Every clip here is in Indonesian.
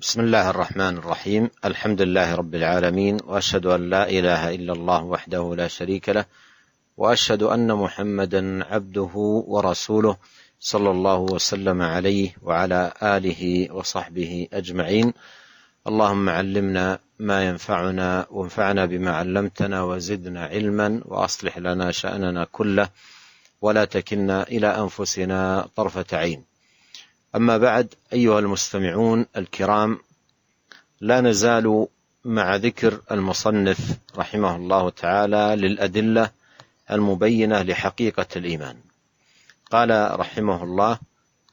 بسم الله الرحمن الرحيم. الحمد لله رب العالمين، وأشهد أن لا إله إلا الله وحده لا شريك له، وأشهد أن محمدا عبده ورسوله صلى الله وسلم عليه وعلى آله وصحبه أجمعين. اللهم علمنا ما ينفعنا وانفعنا بما علمتنا وزدنا علما، وأصلح لنا شأننا كله ولا تكلنا إلى أنفسنا طرفة عين. أما بعد، أيها المستمعون الكرام، لا نزال مع ذكر المصنف رحمه الله تعالى للأدلة المبينة لحقيقة الإيمان. قال رحمه الله: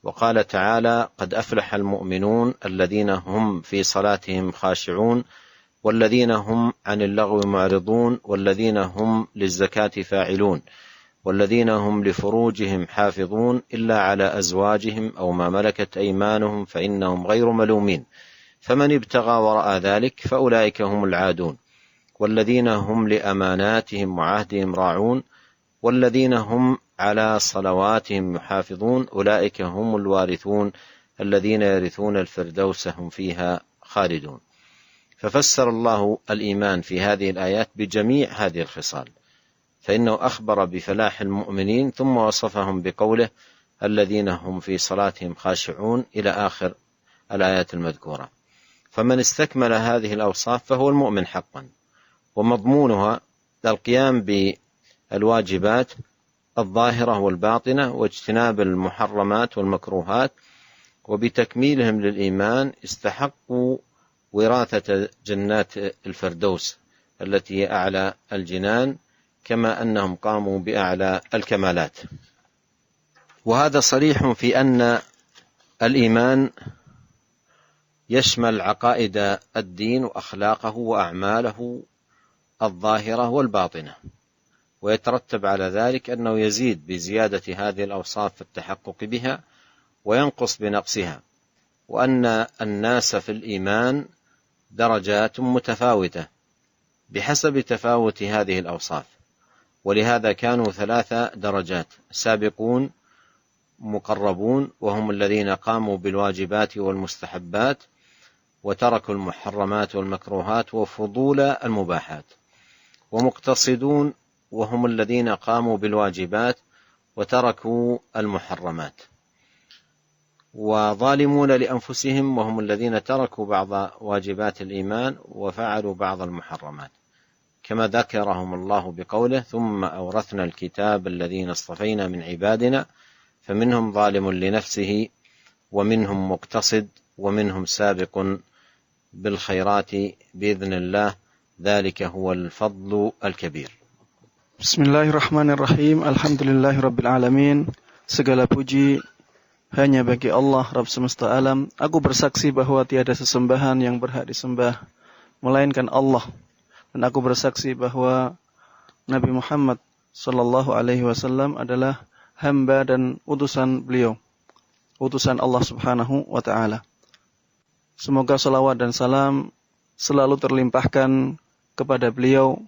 وقال تعالى: قد أفلح المؤمنون الذين هم في صلاتهم خاشعون والذين هم عن اللغو معرضون والذين هم للزكاة فاعلون والذين هم لفروجهم حافظون إلا على أزواجهم أو ما ملكت أيمانهم فإنهم غير ملومين، فمن ابتغى وراء ذلك فأولئك هم العادون، والذين هم لأماناتهم وعهدهم راعون والذين هم على صلواتهم يحافظون أولئك هم الوارثون الذين يرثون الفردوس هم فيها خالدون. ففسر الله الإيمان في هذه الآيات بجميع هذه الخصال، فإنه أخبر بفلاح المؤمنين ثم وصفهم بقوله: الذين هم في صلاتهم خاشعون إلى آخر الآيات المذكورة. فمن استكمل هذه الأوصاف فهو المؤمن حقا، ومضمونها القيام بالواجبات الظاهرة والباطنة واجتناب المحرمات والمكروهات، وبتكميلهم للإيمان استحقوا وراثة جنات الفردوس التي هي أعلى الجنان، كما أنهم قاموا بأعلى الكمالات. وهذا صريح في أن الإيمان يشمل عقائد الدين وأخلاقه وأعماله الظاهرة والباطنة، ويترتب على ذلك أنه يزيد بزيادة هذه الأوصاف في التحقق بها وينقص بنقصها، وأن الناس في الإيمان درجات متفاوتة بحسب تفاوت هذه الأوصاف، ولهذا كانوا 3 درجات: سابقون، مقربون وهم الذين قاموا بالواجبات والمستحبات وتركوا المحرمات والمكروهات وفضول المباحات، ومقتصدون وهم الذين قاموا بالواجبات وتركوا المحرمات، وظالمون لأنفسهم وهم الذين تركوا بعض واجبات الإيمان وفعلوا بعض المحرمات، كما ذكرهم الله بقوله: ثم أورثنا الكتاب الذين اصطفينا من عبادنا فمنهم ظالم لنفسه ومنهم مقتصد ومنهم سابق بالخيرات بإذن الله ذلك هو الفضل الكبير. Bismillahirrahmanirrahim. Alhamdulillahirabbil alamin. Segala puji hanya bagi Allah, Rabb semesta alam. Aku bersaksi bahwa tiada sesembahan yang berhak disembah melainkan Allah, dan aku bersaksi bahwa Nabi Muhammad sallallahu alaihi wasallam adalah hamba dan utusan beliau, utusan Allah Subhanahu wa taala. Semoga salawat dan salam selalu terlimpahkan kepada beliau,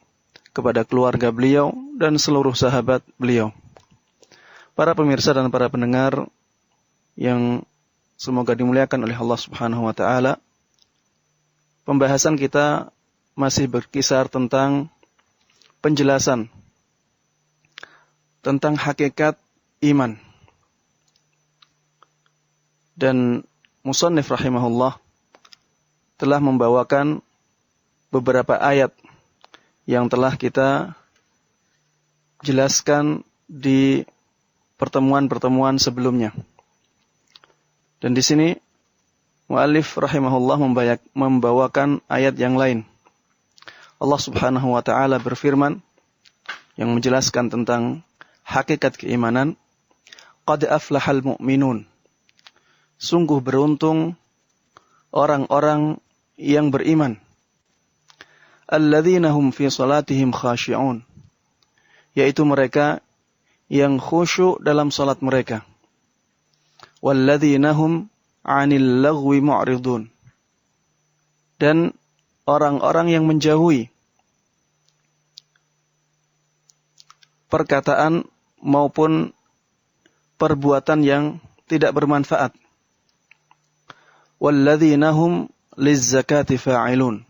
kepada keluarga beliau, dan seluruh sahabat beliau. Para pemirsa dan para pendengar yang semoga dimuliakan oleh Allah Subhanahu wa taala, pembahasan kita masih berkisar tentang penjelasan tentang hakikat iman. Dan musannif rahimahullah telah membawakan beberapa ayat yang telah kita jelaskan di pertemuan-pertemuan sebelumnya. Dan di sini muallif rahimahullah membawakan ayat yang lain. Allah Subhanahu wa taala berfirman yang menjelaskan tentang hakikat keimanan, qad aflahal mu'minun. Sungguh beruntung orang-orang yang beriman. Alladzina hum fi salatihim khashi'un. Yaitu mereka yang khusyuk dalam salat mereka. Walladzina hum 'anil lagwi mu'ridun. Dan orang-orang yang menjauhi perkataan maupun perbuatan yang tidak bermanfaat. Walladzina hum lizzakati fa'ilun.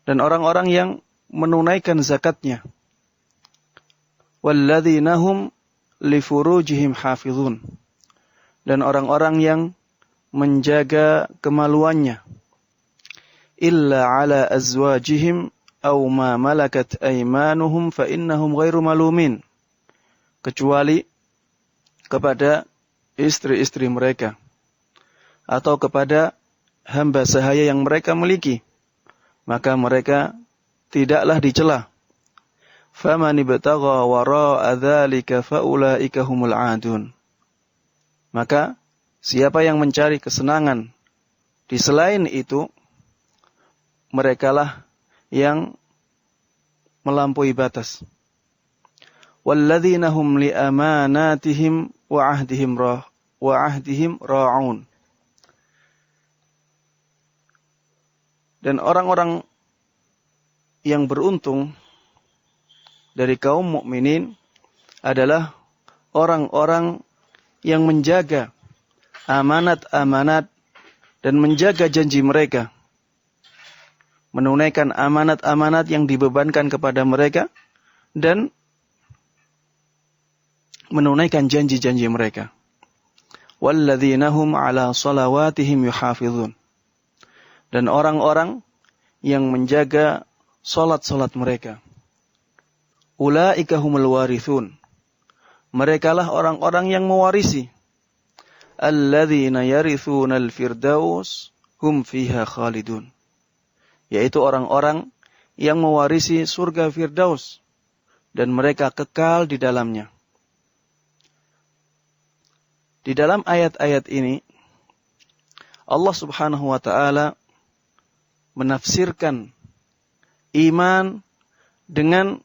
Dan orang-orang yang menunaikan zakatnya. Walladzina hum lifurujihim hafizun. Dan orang-orang yang menjaga kemaluannya. Illa ala azwajihim aw ma malakat aymanuhum fa innahum ghairu malumin. Kecuali kepada istri-istri mereka atau kepada hamba sahaya yang mereka miliki, maka mereka tidaklah dicela. Faman ibtagha wara'a dzalika faulaika humul 'adun. Maka siapa yang mencari kesenangan di selain itu, merekalah yang melampaui batas. Walladzina hum li amanatihim wa ahdihim ra'un. Dan orang-orang yang beruntung dari kaum mukminin adalah orang-orang yang menjaga amanat-amanat dan menjaga janji mereka. Menunaikan amanat-amanat yang dibebankan kepada mereka dan menunaikan janji-janji mereka. Walladzina hum 'ala shalawatihim yuhafizun. Dan orang-orang yang menjaga salat-salat mereka. Ulaika humul warithun. Merekalah orang-orang yang mewarisi. Alladzina yarithunal firdaus hum fiha khalidun. Yaitu orang-orang yang mewarisi surga Firdaus dan mereka kekal di dalamnya. Di dalam ayat-ayat ini Allah Subhanahu wa taala menafsirkan iman dengan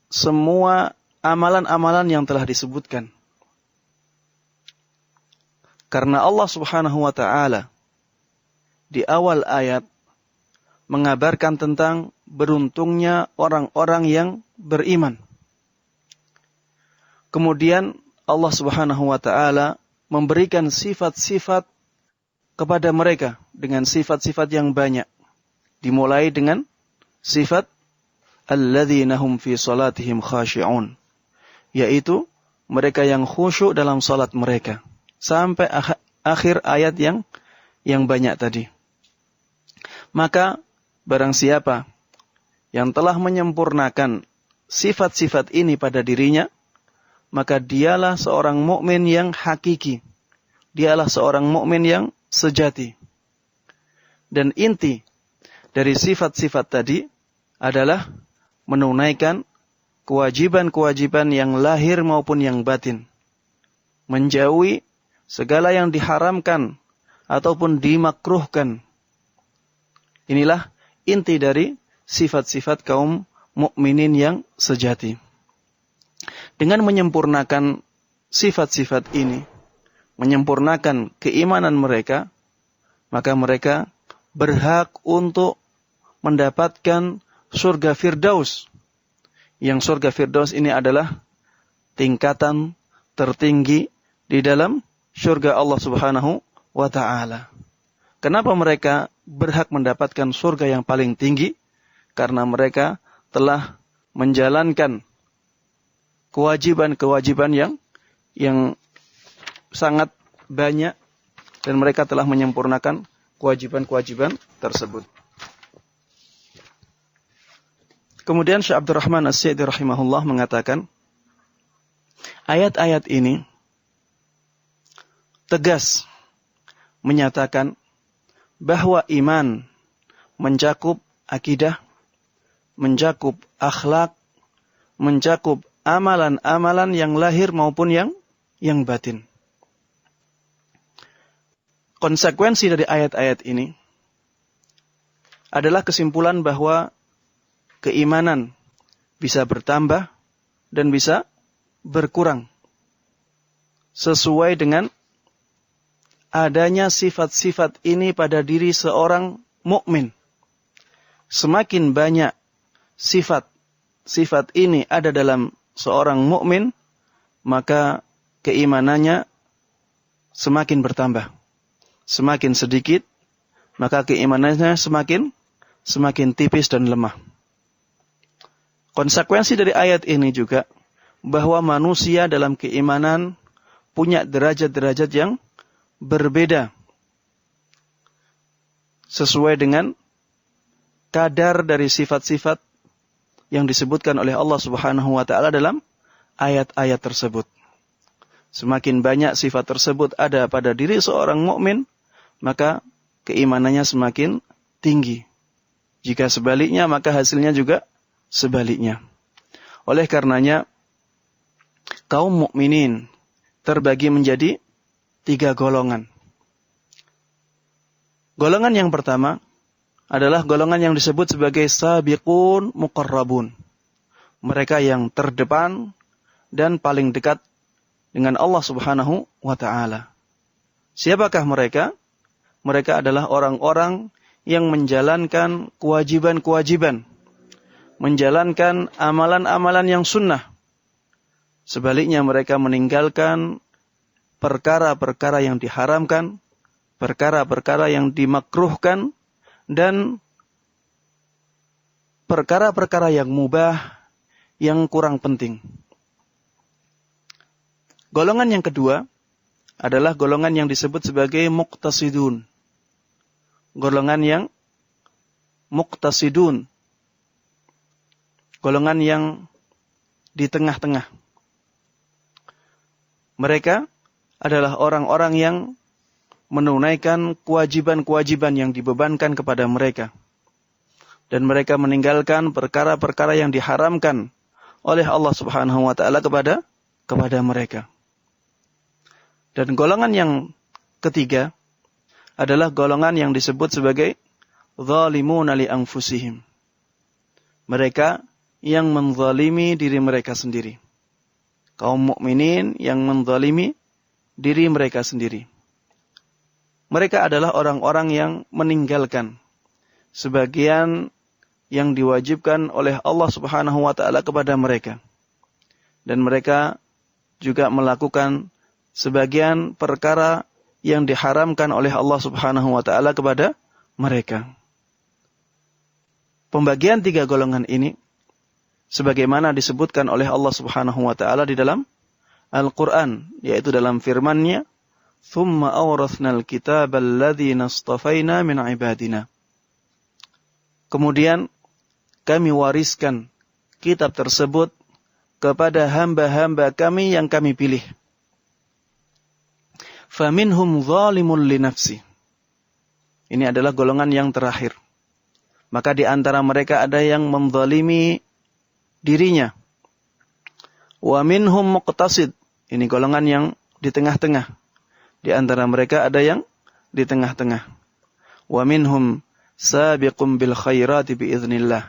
semua amalan-amalan yang telah disebutkan. Karena Allah Subhanahu wa taala di awal ayat mengabarkan tentang beruntungnya orang-orang yang beriman. Kemudian Allah Subhanahu wa taala memberikan sifat-sifat kepada mereka dengan sifat-sifat yang banyak. Dimulai dengan sifat alladzina hum fi salatihim khashi'un, yaitu mereka yang khusyuk dalam salat mereka, sampai akhir ayat yang banyak tadi. Maka barang siapa yang telah menyempurnakan sifat-sifat ini pada dirinya, maka dialah seorang mukmin yang hakiki. Dialah seorang mukmin yang sejati. Dan inti dari sifat-sifat tadi adalah menunaikan kewajiban-kewajiban yang lahir maupun yang batin. Menjauhi segala yang diharamkan ataupun dimakruhkan. Inilah inti dari sifat-sifat kaum mukminin yang sejati. Dengan menyempurnakan sifat-sifat ini, menyempurnakan keimanan mereka, maka mereka berhak untuk mendapatkan surga Firdaus. Yang surga Firdaus ini adalah tingkatan tertinggi di dalam surga Allah Subhanahu wa ta'ala. Kenapa mereka berhak mendapatkan surga yang paling tinggi? Karena mereka telah menjalankan kewajiban-kewajiban yang sangat banyak dan mereka telah menyempurnakan kewajiban-kewajiban tersebut. Kemudian Syekh Abdurrahman As-Sa'di rahimahullah mengatakan, ayat-ayat ini tegas menyatakan bahwa iman mencakup akidah, mencakup akhlak, mencakup amalan-amalan yang lahir maupun yang batin. Konsekuensi dari ayat-ayat ini adalah kesimpulan bahwa keimanan bisa bertambah dan bisa berkurang sesuai dengan adanya sifat-sifat ini pada diri seorang mukmin. Semakin banyak sifat ini ada dalam seorang mukmin, maka keimanannya semakin bertambah. Semakin sedikit, maka keimanannya semakin tipis dan lemah. Konsekuensi dari ayat ini juga bahwa manusia dalam keimanan punya derajat-derajat yang berbeda sesuai dengan kadar dari sifat-sifat yang disebutkan oleh Allah Subhanahu wa taala dalam ayat-ayat tersebut. Semakin banyak sifat tersebut ada pada diri seorang mukmin, maka keimanannya semakin tinggi. Jika sebaliknya, maka hasilnya juga sebaliknya. Oleh karenanya, kaum mukminin terbagi menjadi 3 golongan. Golongan yang pertama adalah golongan yang disebut sebagai sabiqun muqarrabun. Mereka yang terdepan dan paling dekat dengan Allah Subhanahu wa taala. Siapakah mereka? Mereka adalah orang-orang yang menjalankan kewajiban-kewajiban, menjalankan amalan-amalan yang sunnah. Sebaliknya mereka meninggalkan perkara-perkara yang diharamkan, perkara-perkara yang dimakruhkan, dan perkara-perkara yang mubah yang kurang penting. Golongan yang kedua adalah golongan yang disebut sebagai muqtasidun. Golongan yang muqtasidun. Golongan yang di tengah-tengah. Mereka adalah orang-orang yang menunaikan kewajiban-kewajiban yang dibebankan kepada mereka. Dan mereka meninggalkan perkara-perkara yang diharamkan oleh Allah Subhanahu wa taala kepada mereka. Dan golongan yang ketiga adalah golongan yang disebut sebagai zalimuna li anfusihim. Mereka yang menzalimi diri mereka sendiri. Kaum mukminin yang menzalimi diri mereka sendiri. Mereka adalah orang-orang yang meninggalkan sebagian yang diwajibkan oleh Allah Subhanahu wa taala kepada mereka. Dan mereka juga melakukan sebagian perkara yang diharamkan oleh Allah Subhanahu wa taala kepada mereka. Pembagian 3 golongan ini sebagaimana disebutkan oleh Allah Subhanahu wa taala di dalam Al-Qur'an, yaitu dalam firman-Nya, "Tsumma awrathnal kitaba alladzina istafaina min ibadina." Kemudian kami wariskan kitab tersebut kepada hamba-hamba kami yang kami pilih. Faminhum zalimun li nafsi. Ini adalah golongan yang terakhir. Maka di antara mereka ada yang menzalimi dirinya. Wa minhum muqtasid. Ini golongan yang di tengah-tengah. Di antara mereka ada yang di tengah-tengah. Wa minhum sabiqum bil khairati biiznillah.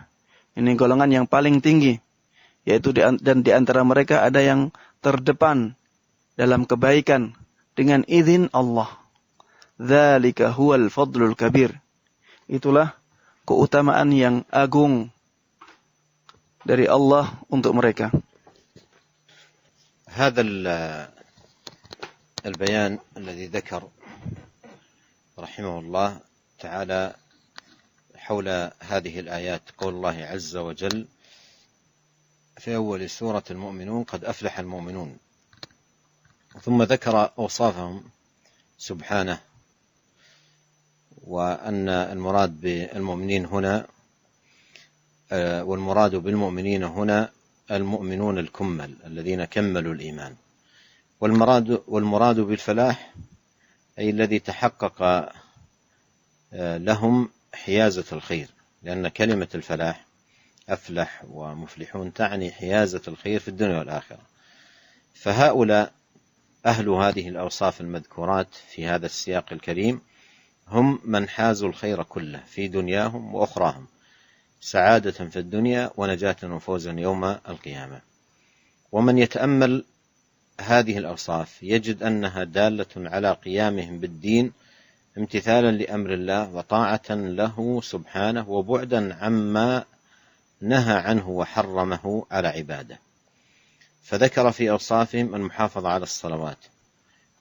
Ini golongan yang paling tinggi. Yaitu dan di antara mereka ada yang terdepan dalam kebaikan dengan izin Allah. Dzalika huwal fadlul kabir. Itulah keutamaan yang agung dari Allah untuk mereka. هذا البيان الذي ذكر رحمه الله تعالى حول هذه الآيات قول الله عز وجل في أول سورة المؤمنون قد أفلح المؤمنون، ثم ذكر أوصافهم سبحانه، وأن المراد بالمؤمنين هنا والمراد بالمؤمنين هنا المؤمنون الكمل الذين كملوا الإيمان، والمراد بالفلاح أي الذي تحقق لهم حيازة الخير، لأن كلمة الفلاح أفلح ومفلحون تعني حيازة الخير في الدنيا والآخرة. فهؤلاء أهل هذه الأوصاف المذكورات في هذا السياق الكريم هم من حازوا الخير كله في دنياهم وأخراهم، سعادة في الدنيا ونجاة وفوزا يوم القيامة. ومن يتأمل هذه الأوصاف يجد أنها دالة على قيامهم بالدين امتثالا لأمر الله وطاعة له سبحانه وبعدا عما نهى عنه وحرمه على عباده. فذكر في أوصافهم المحافظة على الصلوات،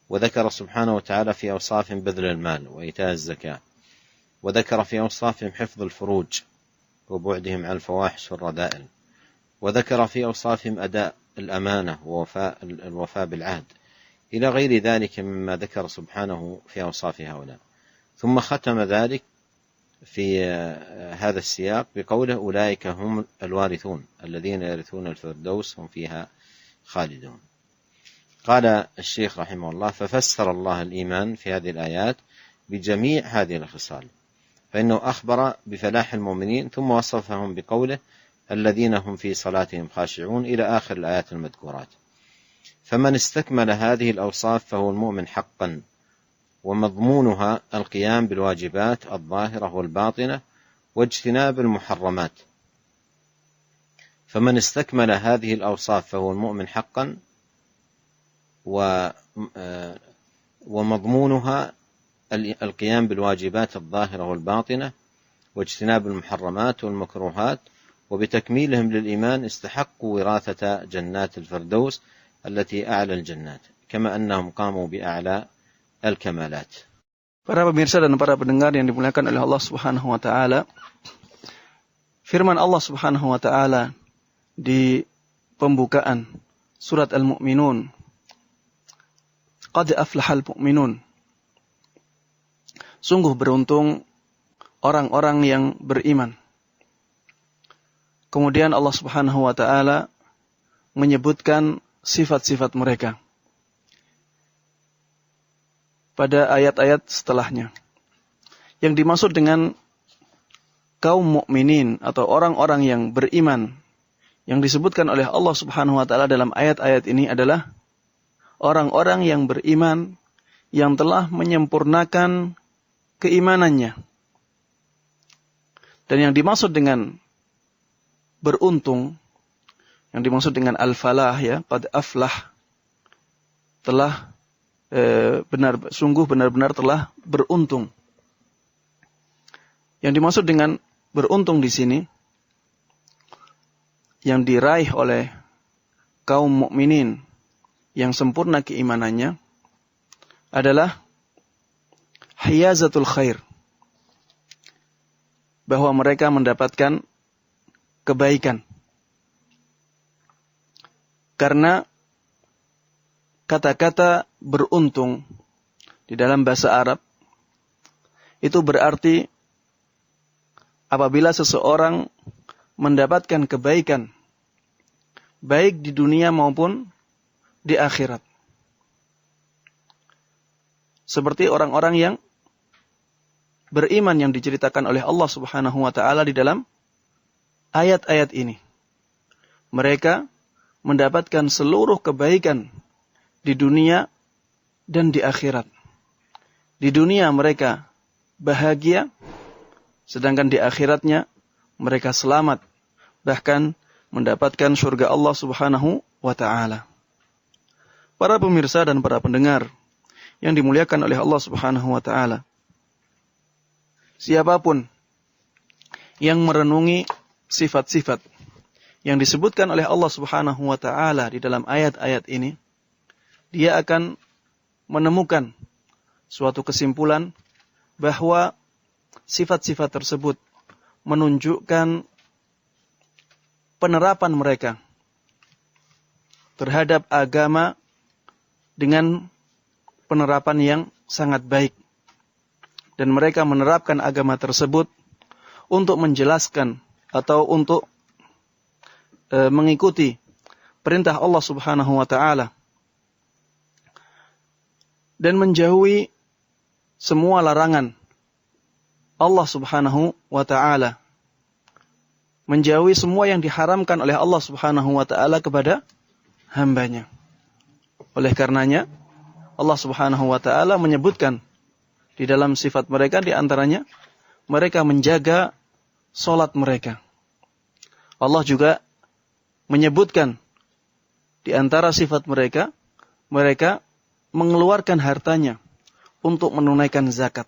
وذكر سبحانه وتعالى في أوصافهم بذل المال وإيتاء الزكاة، وذكر في أوصافهم حفظ الفروج وبعدهم عن الفواحش والرذائل، وذكر في أوصافهم أداء الأمانة والوفاء بالعهد، إلى غير ذلك مما ذكر سبحانه في أوصاف هؤلاء. ثم ختم ذلك في هذا السياق بقوله: أولئك هم الوارثون الذين يرثون الفردوس هم فيها خالدون. قال الشيخ رحمه الله: ففسر الله الإيمان في هذه الآيات بجميع هذه الخصال، فإنه أخبر بفلاح المؤمنين ثم وصفهم بقوله: الذين هم في صلاتهم خاشعون، إلى آخر الآيات المذكورات. فمن استكمل هذه الأوصاف فهو المؤمن حقا، ومضمونها القيام بالواجبات الظاهرة والباطنة واجتناب المحرمات. فمن استكمل هذه الأوصاف فهو المؤمن حقا، ومضمونها القيام بالواجبات الظاهرة والباطنة واجتناب المحرمات والمكروهات، وبتكميلهم للإيمان استحقوا وراثة جنات الفردوس التي أعلى الجنات، كما أنهم قاموا بأعلى الكمالات. Para pemirsa dan para pendengar yang dimuliakan oleh Allah Subhanahu wa taala, firman Allah Subhanahu wa taala di pembukaan surat Al-Mu'minun, Qad aflahal mu'minun. Sungguh beruntung orang-orang yang beriman. Kemudian Allah Subhanahu wa taala menyebutkan sifat-sifat mereka pada ayat-ayat setelahnya. Yang dimaksud dengan kaum mukminin atau orang-orang yang beriman yang disebutkan oleh Allah Subhanahu wa taala dalam ayat-ayat ini adalah orang-orang yang beriman yang telah menyempurnakan keimanannya. Dan yang dimaksud dengan beruntung, yang dimaksud dengan al-falah, ya, qad aflah, telah sungguh benar-benar telah beruntung. Yang dimaksud dengan beruntung di sini yang diraih oleh kaum mukminin yang sempurna keimanannya adalah hiyazatul khair, bahwa mereka mendapatkan kebaikan. Karena kata-kata beruntung di dalam bahasa Arab itu berarti apabila seseorang mendapatkan kebaikan baik di dunia maupun di akhirat. Seperti orang-orang yang beriman yang diceritakan oleh Allah Subhanahu wa taala di dalam ayat-ayat ini. Mereka mendapatkan seluruh kebaikan di dunia dan di akhirat. Di dunia mereka bahagia, sedangkan di akhiratnya mereka selamat, bahkan mendapatkan surga Allah Subhanahu wa taala. Para pemirsa dan para pendengar yang dimuliakan oleh Allah Subhanahu wa taala, siapapun yang merenungi sifat-sifat yang disebutkan oleh Allah Subhanahu wa taala di dalam ayat-ayat ini, dia akan menemukan suatu kesimpulan bahwa sifat-sifat tersebut menunjukkan penerapan mereka terhadap agama dengan penerapan yang sangat baik. Dan mereka menerapkan agama tersebut untuk menjelaskan atau untuk mengikuti perintah Allah Subhanahu wa taala dan menjauhi semua larangan Allah Subhanahu wa taala, menjauhi semua yang diharamkan oleh Allah Subhanahu wa taala kepada hambanya. Oleh karenanya Allah Subhanahu wa taala menyebutkan di dalam sifat mereka, di antaranya mereka menjaga salat mereka. Allah juga menyebutkan di antara sifat mereka, mereka mengeluarkan hartanya untuk menunaikan zakat.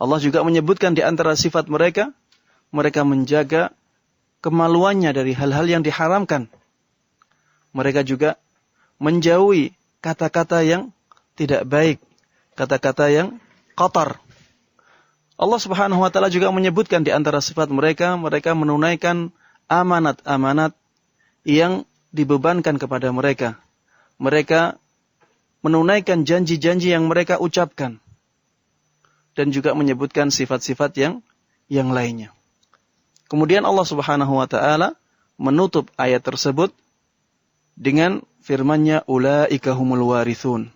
Allah juga menyebutkan di antara sifat mereka, mereka menjaga kemaluannya dari hal-hal yang diharamkan. Mereka juga menjauhi kata-kata yang tidak baik, kata-kata yang qatar. Allah Subhanahu wa taala juga menyebutkan di antara sifat mereka, mereka menunaikan amanat-amanat yang dibebankan kepada mereka. Mereka menunaikan janji-janji yang mereka ucapkan. Dan juga menyebutkan sifat-sifat yang lainnya. Kemudian Allah Subhanahu wa taala menutup ayat tersebut dengan firman-Nya, ulaika humul warithun.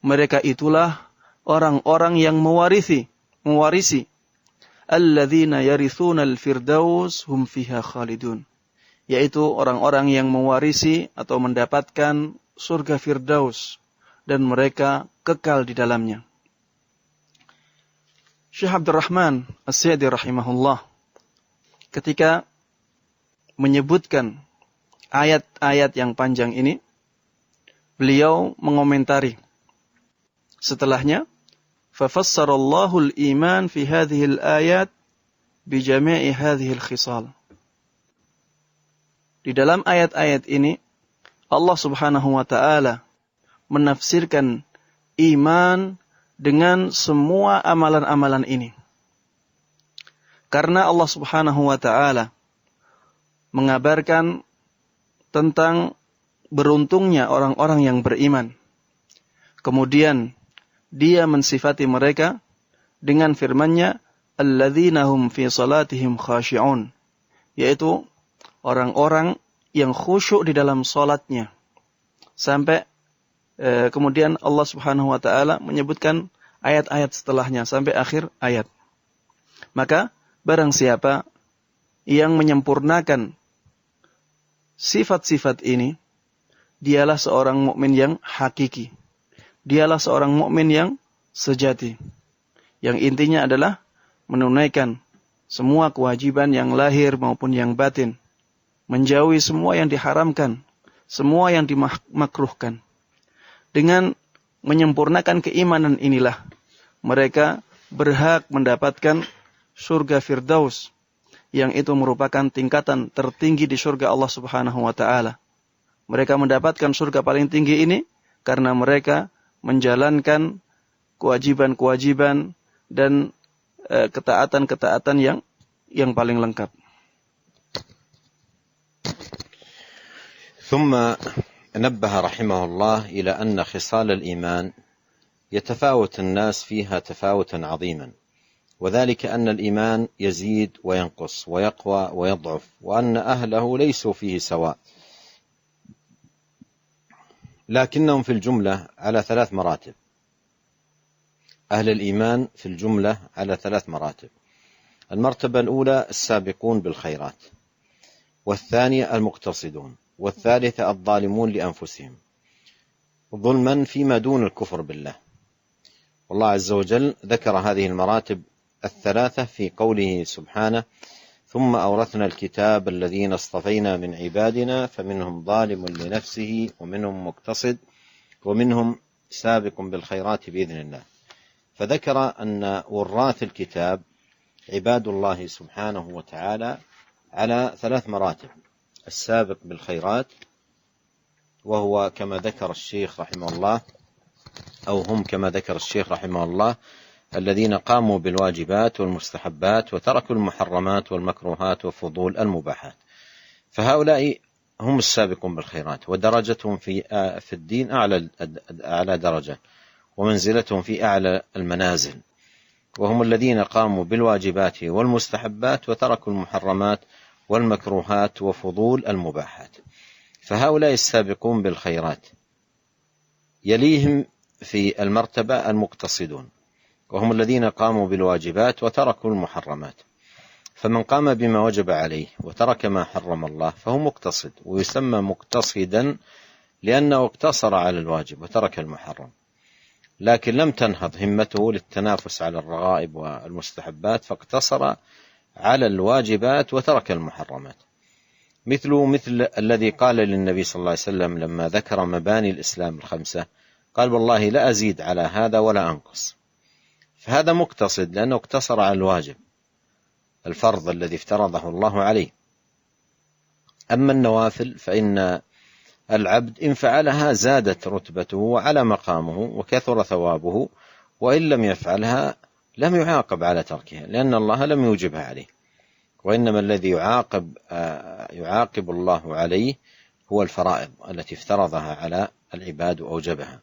Mereka itulah orang-orang yang mewarisi alladzina yarithuna al-firdaus hum fiha khalidun, yaitu orang-orang yang mewarisi atau mendapatkan surga Firdaus dan mereka kekal di dalamnya. Syekh Abdurrahman As-Sa'di rahimahullah ketika menyebutkan ayat-ayat yang panjang ini, beliau mengomentari setelahnya, fafassarallahu al-iman fi hadhihi al-ayat bi jami'i hadhihi al-khisal. Di dalam ayat-ayat ini Allah Subhanahu wa taala menafsirkan iman dengan semua amalan-amalan ini. Karena Allah Subhanahu wa taala mengabarkan tentang beruntungnya orang-orang yang beriman. Kemudian Dia mensifati mereka dengan firman-Nya, alladzina hum fi salatihim khashi'un, yaitu orang-orang yang khusyuk di dalam salatnya. Sampai kemudian Allah Subhanahu wa taala menyebutkan ayat-ayat setelahnya sampai akhir ayat. Maka barang siapa yang menyempurnakan sifat-sifat ini, dialah seorang mukmin yang hakiki. Dialah seorang mukmin yang sejati. Yang intinya adalah menunaikan semua kewajiban yang lahir maupun yang batin. Menjauhi semua yang diharamkan, semua yang dimakruhkan. Dengan menyempurnakan keimanan inilah mereka berhak mendapatkan surga Firdaus, yang itu merupakan tingkatan tertinggi di surga Allah Subhanahu wa taala. Mereka mendapatkan surga paling tinggi ini karena mereka menjalankan kewajiban-kewajiban dan ketaatan-ketaatan yang paling lengkap. ثم نبه رحمه الله إلى أن خصال الإيمان يتفاوت الناس فيها تفاوتا عظيما، وذلك أن الإيمان يزيد وينقص ويقوى ويضعف، وأن أهله ليسوا فيه سواء، لكنهم في الجملة على 3 مراتب. أهل الإيمان في الجملة على 3 مراتب. المرتبة الأولى السابقون بالخيرات، والثانية المقتصدون، والثالثة الظالمون لأنفسهم ظلما فيما دون الكفر بالله. والله عز وجل ذكر هذه المراتب الثلاثة في قوله سبحانه: ثم أورثنا الكتاب الذين اصطفينا من عبادنا فمنهم ظالم لنفسه ومنهم مقتصد ومنهم سابق بالخيرات بإذن الله. فذكر أن وراث الكتاب عباد الله سبحانه وتعالى على 3 مراتب: السابق بالخيرات، وهو كما ذكر الشيخ رحمه الله، أو هم كما ذكر الشيخ رحمه الله، الذين قاموا بالواجبات والمستحبات وتركوا المحرمات والمكروهات وفضول المباحات. فهؤلاء هم السابقون بالخيرات، ودرجتهم في الدين أعلى درجة، ومنزلتهم في أعلى المنازل، وهم الذين قاموا بالواجبات والمستحبات وتركوا المحرمات والمكروهات وفضول المباحات. فهؤلاء السابقون بالخيرات. يليهم في المرتبة المقتصدون، وهم الذين قاموا بالواجبات وتركوا المحرمات. فمن قام بما وجب عليه وترك ما حرم الله فهو مقتصد، ويسمى مقتصدا لأنه اقتصر على الواجب وترك المحرم، لكن لم تنهض همته للتنافس على الرغائب والمستحبات فاقتصر على الواجبات وترك المحرمات. مثل الذي قال للنبي صلى الله عليه وسلم لما ذكر مباني الإسلام ال5، قال: والله لا أزيد على هذا ولا أنقص. فهذا مقتصد لأنه اقتصر على الواجب الفرض الذي افترضه الله عليه. أما النوافل فإن العبد إن فعلها زادت رتبته وعلى مقامه وكثر ثوابه، وإن لم يفعلها لم يعاقب على تركها، لأن الله لم يوجبها عليه، وإنما الذي يعاقب الله عليه هو الفرائض التي افترضها على العباد وأوجبها.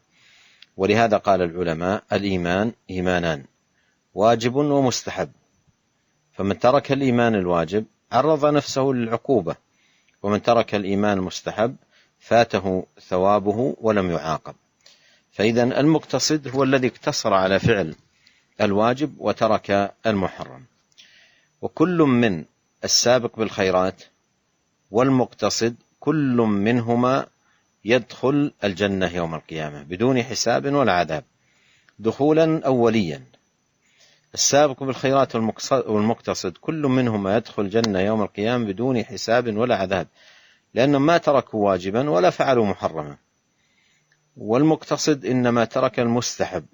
ولهذا قال العلماء: الإيمان إيمانان، واجب ومستحب، فمن ترك الإيمان الواجب عرض نفسه للعقوبة، ومن ترك الإيمان المستحب فاته ثوابه ولم يعاقب. فإذا المقتصد هو الذي اقتصر على فعل الواجب وترك المحرم. وكل من السابق بالخيرات والمقتصد كل منهما يدخل الجنة يوم القيامة بدون حساب ولا عذاب، دخولا أوليا. السابق بالخيرات والمقتصد كل منهما يدخل الجنة يوم القيامة بدون حساب ولا عذاب، لأنهم ما تركوا واجبا ولا فعلوا محرما. والمقتصد إنما ترك المستحب،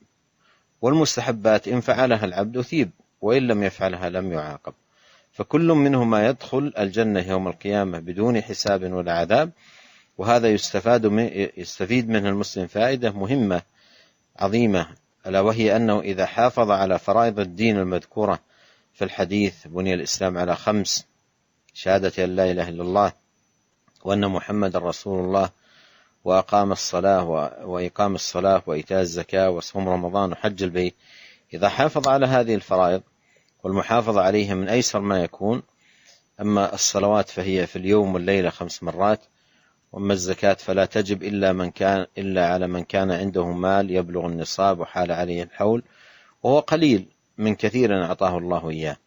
والمستحبات إن فعلها العبد أثيب، وإن لم يفعلها لم يعاقب. فكل منهما يدخل الجنة يوم القيامة بدون حساب ولا عذاب. وهذا يستفيد منه المسلم فائدة مهمة عظيمة، ألا وهي أنه إذا حافظ على فرائض الدين المذكورة في الحديث: بني الإسلام على 5: شهادة أن لا إله إلا الله وأن محمد رسول الله، وأقام الصلاة وإقام الصلاة وإيتاء الزكاة وصوم رمضان وحج البيت. إذا حافظ على هذه الفرائض، والمحافظة عليها من أيسر ما يكون. أما الصلوات فهي في اليوم والليلة 5 مرات، وأما الزكاة فلا تجب إلا على من كان عنده مال يبلغ النصاب وحال عليه الحول، وهو قليل من كثير أعطاه الله إياه.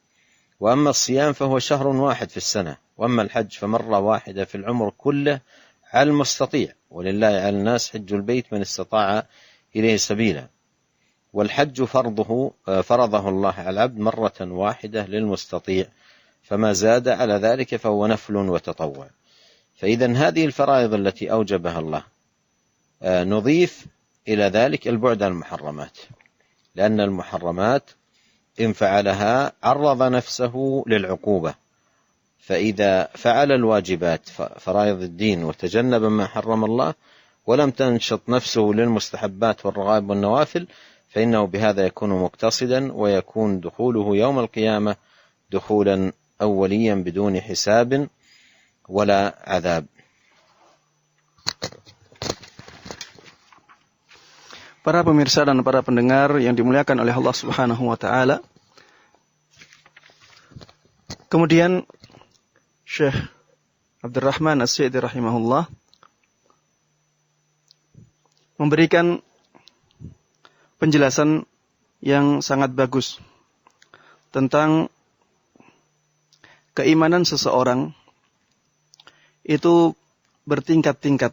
وأما الصيام فهو شهر واحد في السنة، وأما الحج فمرة واحدة في العمر كله على المستطيع، ولله على الناس حج البيت من استطاع إليه سبيلا. والحج فرضه الله على العبد مرة واحدة للمستطيع، فما زاد على ذلك فهو نفل وتطوع. فإذا هذه الفرائض التي أوجبها الله نضيف إلى ذلك البعد عن المحرمات، لأن المحرمات إن فعلها عرض نفسه للعقوبة. فإذا فعل الواجبات فرائض الدين وتجنب ما حرم الله ولم تنشط نفسه للمستحبات والرغائب والنوافل، فإنه بهذا يكون مقتصدا، ويكون دخوله يوم القيامة دخولا أوليا بدون حساب ولا عذاب. Para pemirsa dan para pendengar yang dimuliakan oleh Allah Subhanahu wa taala. Kemudian Syekh Abdurrahman As-Sa'di rahimahullah memberikan penjelasan yang sangat bagus tentang keimanan seseorang itu bertingkat-tingkat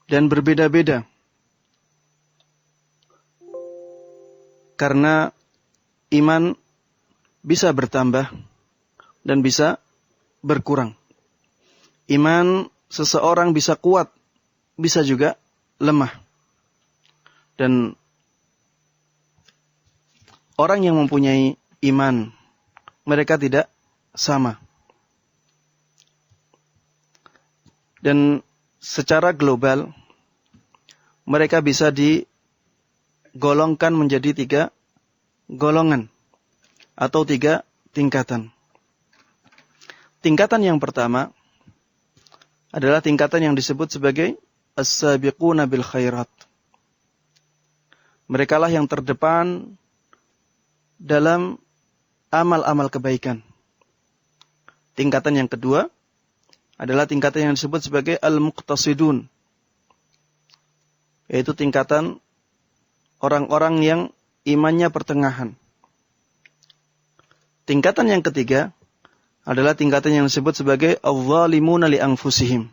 dan berbeda-beda, karena iman bisa bertambah dan bisa berkurang. Iman seseorang bisa kuat, bisa juga lemah. Dan orang yang mempunyai iman, mereka tidak sama. Dan secara global, mereka bisa digolongkan menjadi 3 golongan atau 3 tingkatan. Tingkatan yang pertama adalah tingkatan yang disebut sebagai as-sabiquna bil khairat. Merekalah yang terdepan dalam amal-amal kebaikan. Tingkatan yang kedua adalah tingkatan yang disebut sebagai al-muqtasidun, yaitu tingkatan orang-orang yang imannya pertengahan. Tingkatan yang ketiga adalah tingkatan yang disebut sebagai adh-dhalimuna li anfusihim.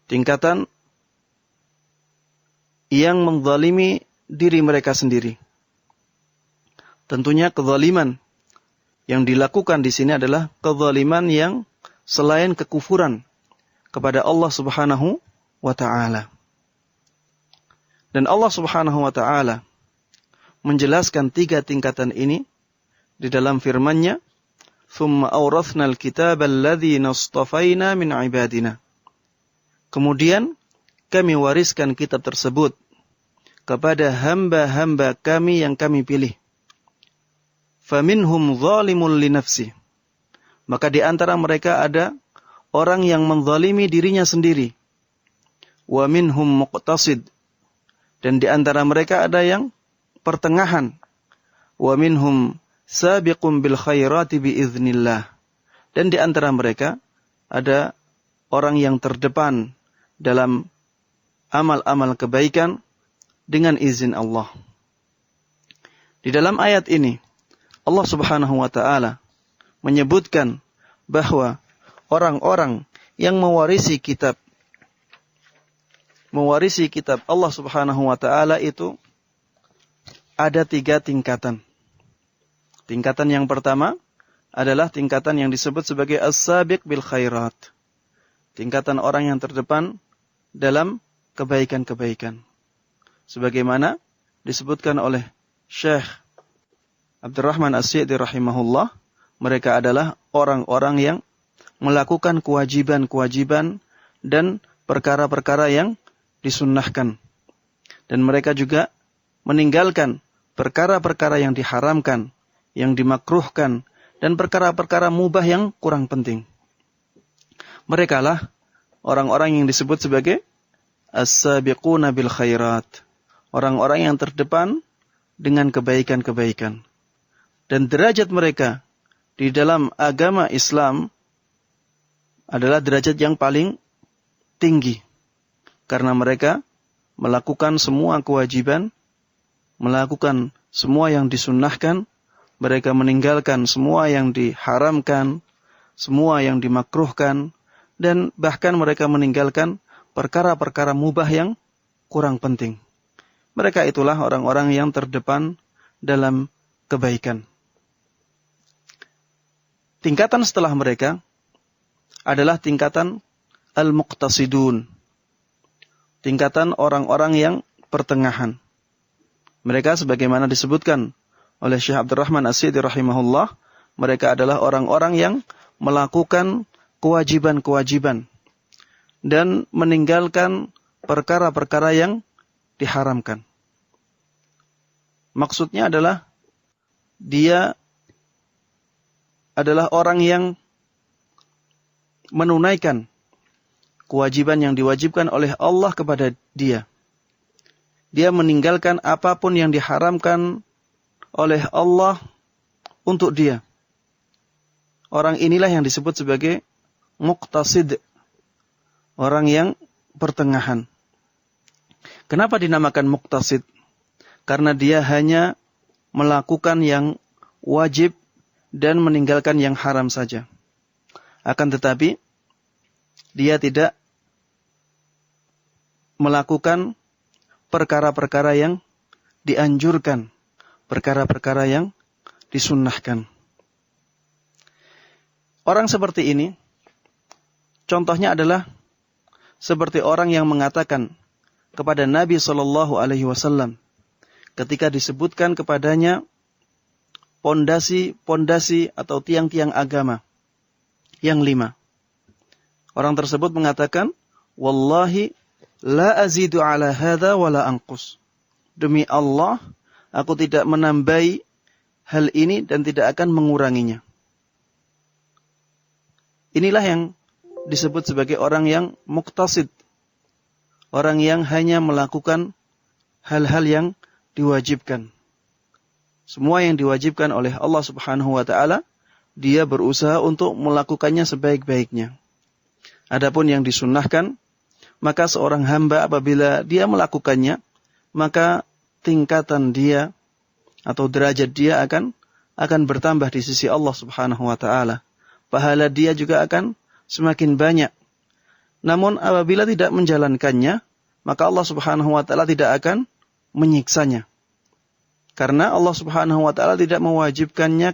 Tingkatan yang menzalimi diri mereka sendiri. Tentunya kezaliman yang dilakukan di sini adalah kezaliman yang selain kekufuran kepada Allah Subhanahu wa taala. Dan Allah Subhanahu wa taala menjelaskan 3 tingkatan ini di dalam firman-Nya, "Tsumma awrathnal kitaba alladzina astafaina min ibadina." Kemudian kami wariskan kitab tersebut kepada hamba-hamba kami yang kami pilih. Faminhum zalimun li nafsi. Maka di antara mereka ada orang yang menzalimi dirinya sendiri. Wa minhum muqtasid. Dan di antara mereka ada yang pertengahan. Wa minhum sabiqun bil khairati biiznillah. Dan di antara mereka ada orang yang terdepan dalam amal-amal kebaikan dengan izin Allah. Di dalam ayat ini Allah Subhanahu wa taala menyebutkan bahwa orang-orang yang mewarisi kitab Allah Subhanahu wa taala itu ada 3 tingkatan. Tingkatan yang pertama adalah tingkatan yang disebut sebagai as-sabiq bil khairat. Tingkatan orang yang terdepan dalam kebaikan-kebaikan. Sebagaimana disebutkan oleh Syekh Abdurrahman As-Sa'di rahimahullah, mereka adalah orang-orang yang melakukan kewajiban-kewajiban dan perkara-perkara yang disunnahkan. Dan mereka juga meninggalkan perkara-perkara yang diharamkan, yang dimakruhkan, dan perkara-perkara mubah yang kurang penting. Mereka lah orang-orang yang disebut sebagai as-sabiquna bil khairat. Orang-orang yang terdepan dengan kebaikan-kebaikan. Dan derajat mereka di dalam agama Islam adalah derajat yang paling tinggi. Karena mereka melakukan semua kewajiban, melakukan semua yang disunnahkan, mereka meninggalkan semua yang diharamkan, semua yang dimakruhkan, dan bahkan mereka meninggalkan perkara-perkara mubah yang kurang penting. Mereka itulah orang-orang yang terdepan dalam kebaikan. Tingkatan setelah mereka adalah tingkatan al-muqtasidun. Tingkatan orang-orang yang pertengahan. Mereka sebagaimana disebutkan oleh Syekh Abdurrahman As-Sa'di rahimahullah, mereka adalah orang-orang yang melakukan kewajiban-kewajiban dan meninggalkan perkara-perkara yang diharamkan. Maksudnya adalah dia adalah orang yang menunaikan kewajiban yang diwajibkan oleh Allah kepada dia. Dia meninggalkan apapun yang diharamkan oleh Allah untuk dia. Orang inilah yang disebut sebagai muqtasid. Orang yang pertengahan. Kenapa dinamakan muqtasid? Karena dia hanya melakukan yang wajib dan meninggalkan yang haram saja. Akan tetapi, dia tidak melakukan perkara-perkara yang dianjurkan, perkara-perkara yang disunnahkan. Orang seperti ini, contohnya adalah seperti orang yang mengatakan kepada Nabi SAW ketika disebutkan kepadanya pondasi-pondasi atau tiang-tiang agama yang 5. Orang tersebut mengatakan, Wallahi la azidu ala hadha wa la anqus. Demi Allah, aku tidak menambahi hal ini dan tidak akan menguranginya. Inilah yang disebut sebagai orang yang muqtasid. Orang yang hanya melakukan hal-hal yang diwajibkan. Semua yang diwajibkan oleh Allah Subhanahu wa taala, dia berusaha untuk melakukannya sebaik-baiknya. Adapun yang disunnahkan, maka seorang hamba apabila dia melakukannya, maka tingkatan dia atau derajat dia akan bertambah di sisi Allah Subhanahu wa taala. Pahala dia juga akan semakin banyak. Namun apabila tidak menjalankannya, maka Allah Subhanahu wa taala tidak akan menyiksanya. Karena Allah Subhanahu wa taala tidak mewajibkannya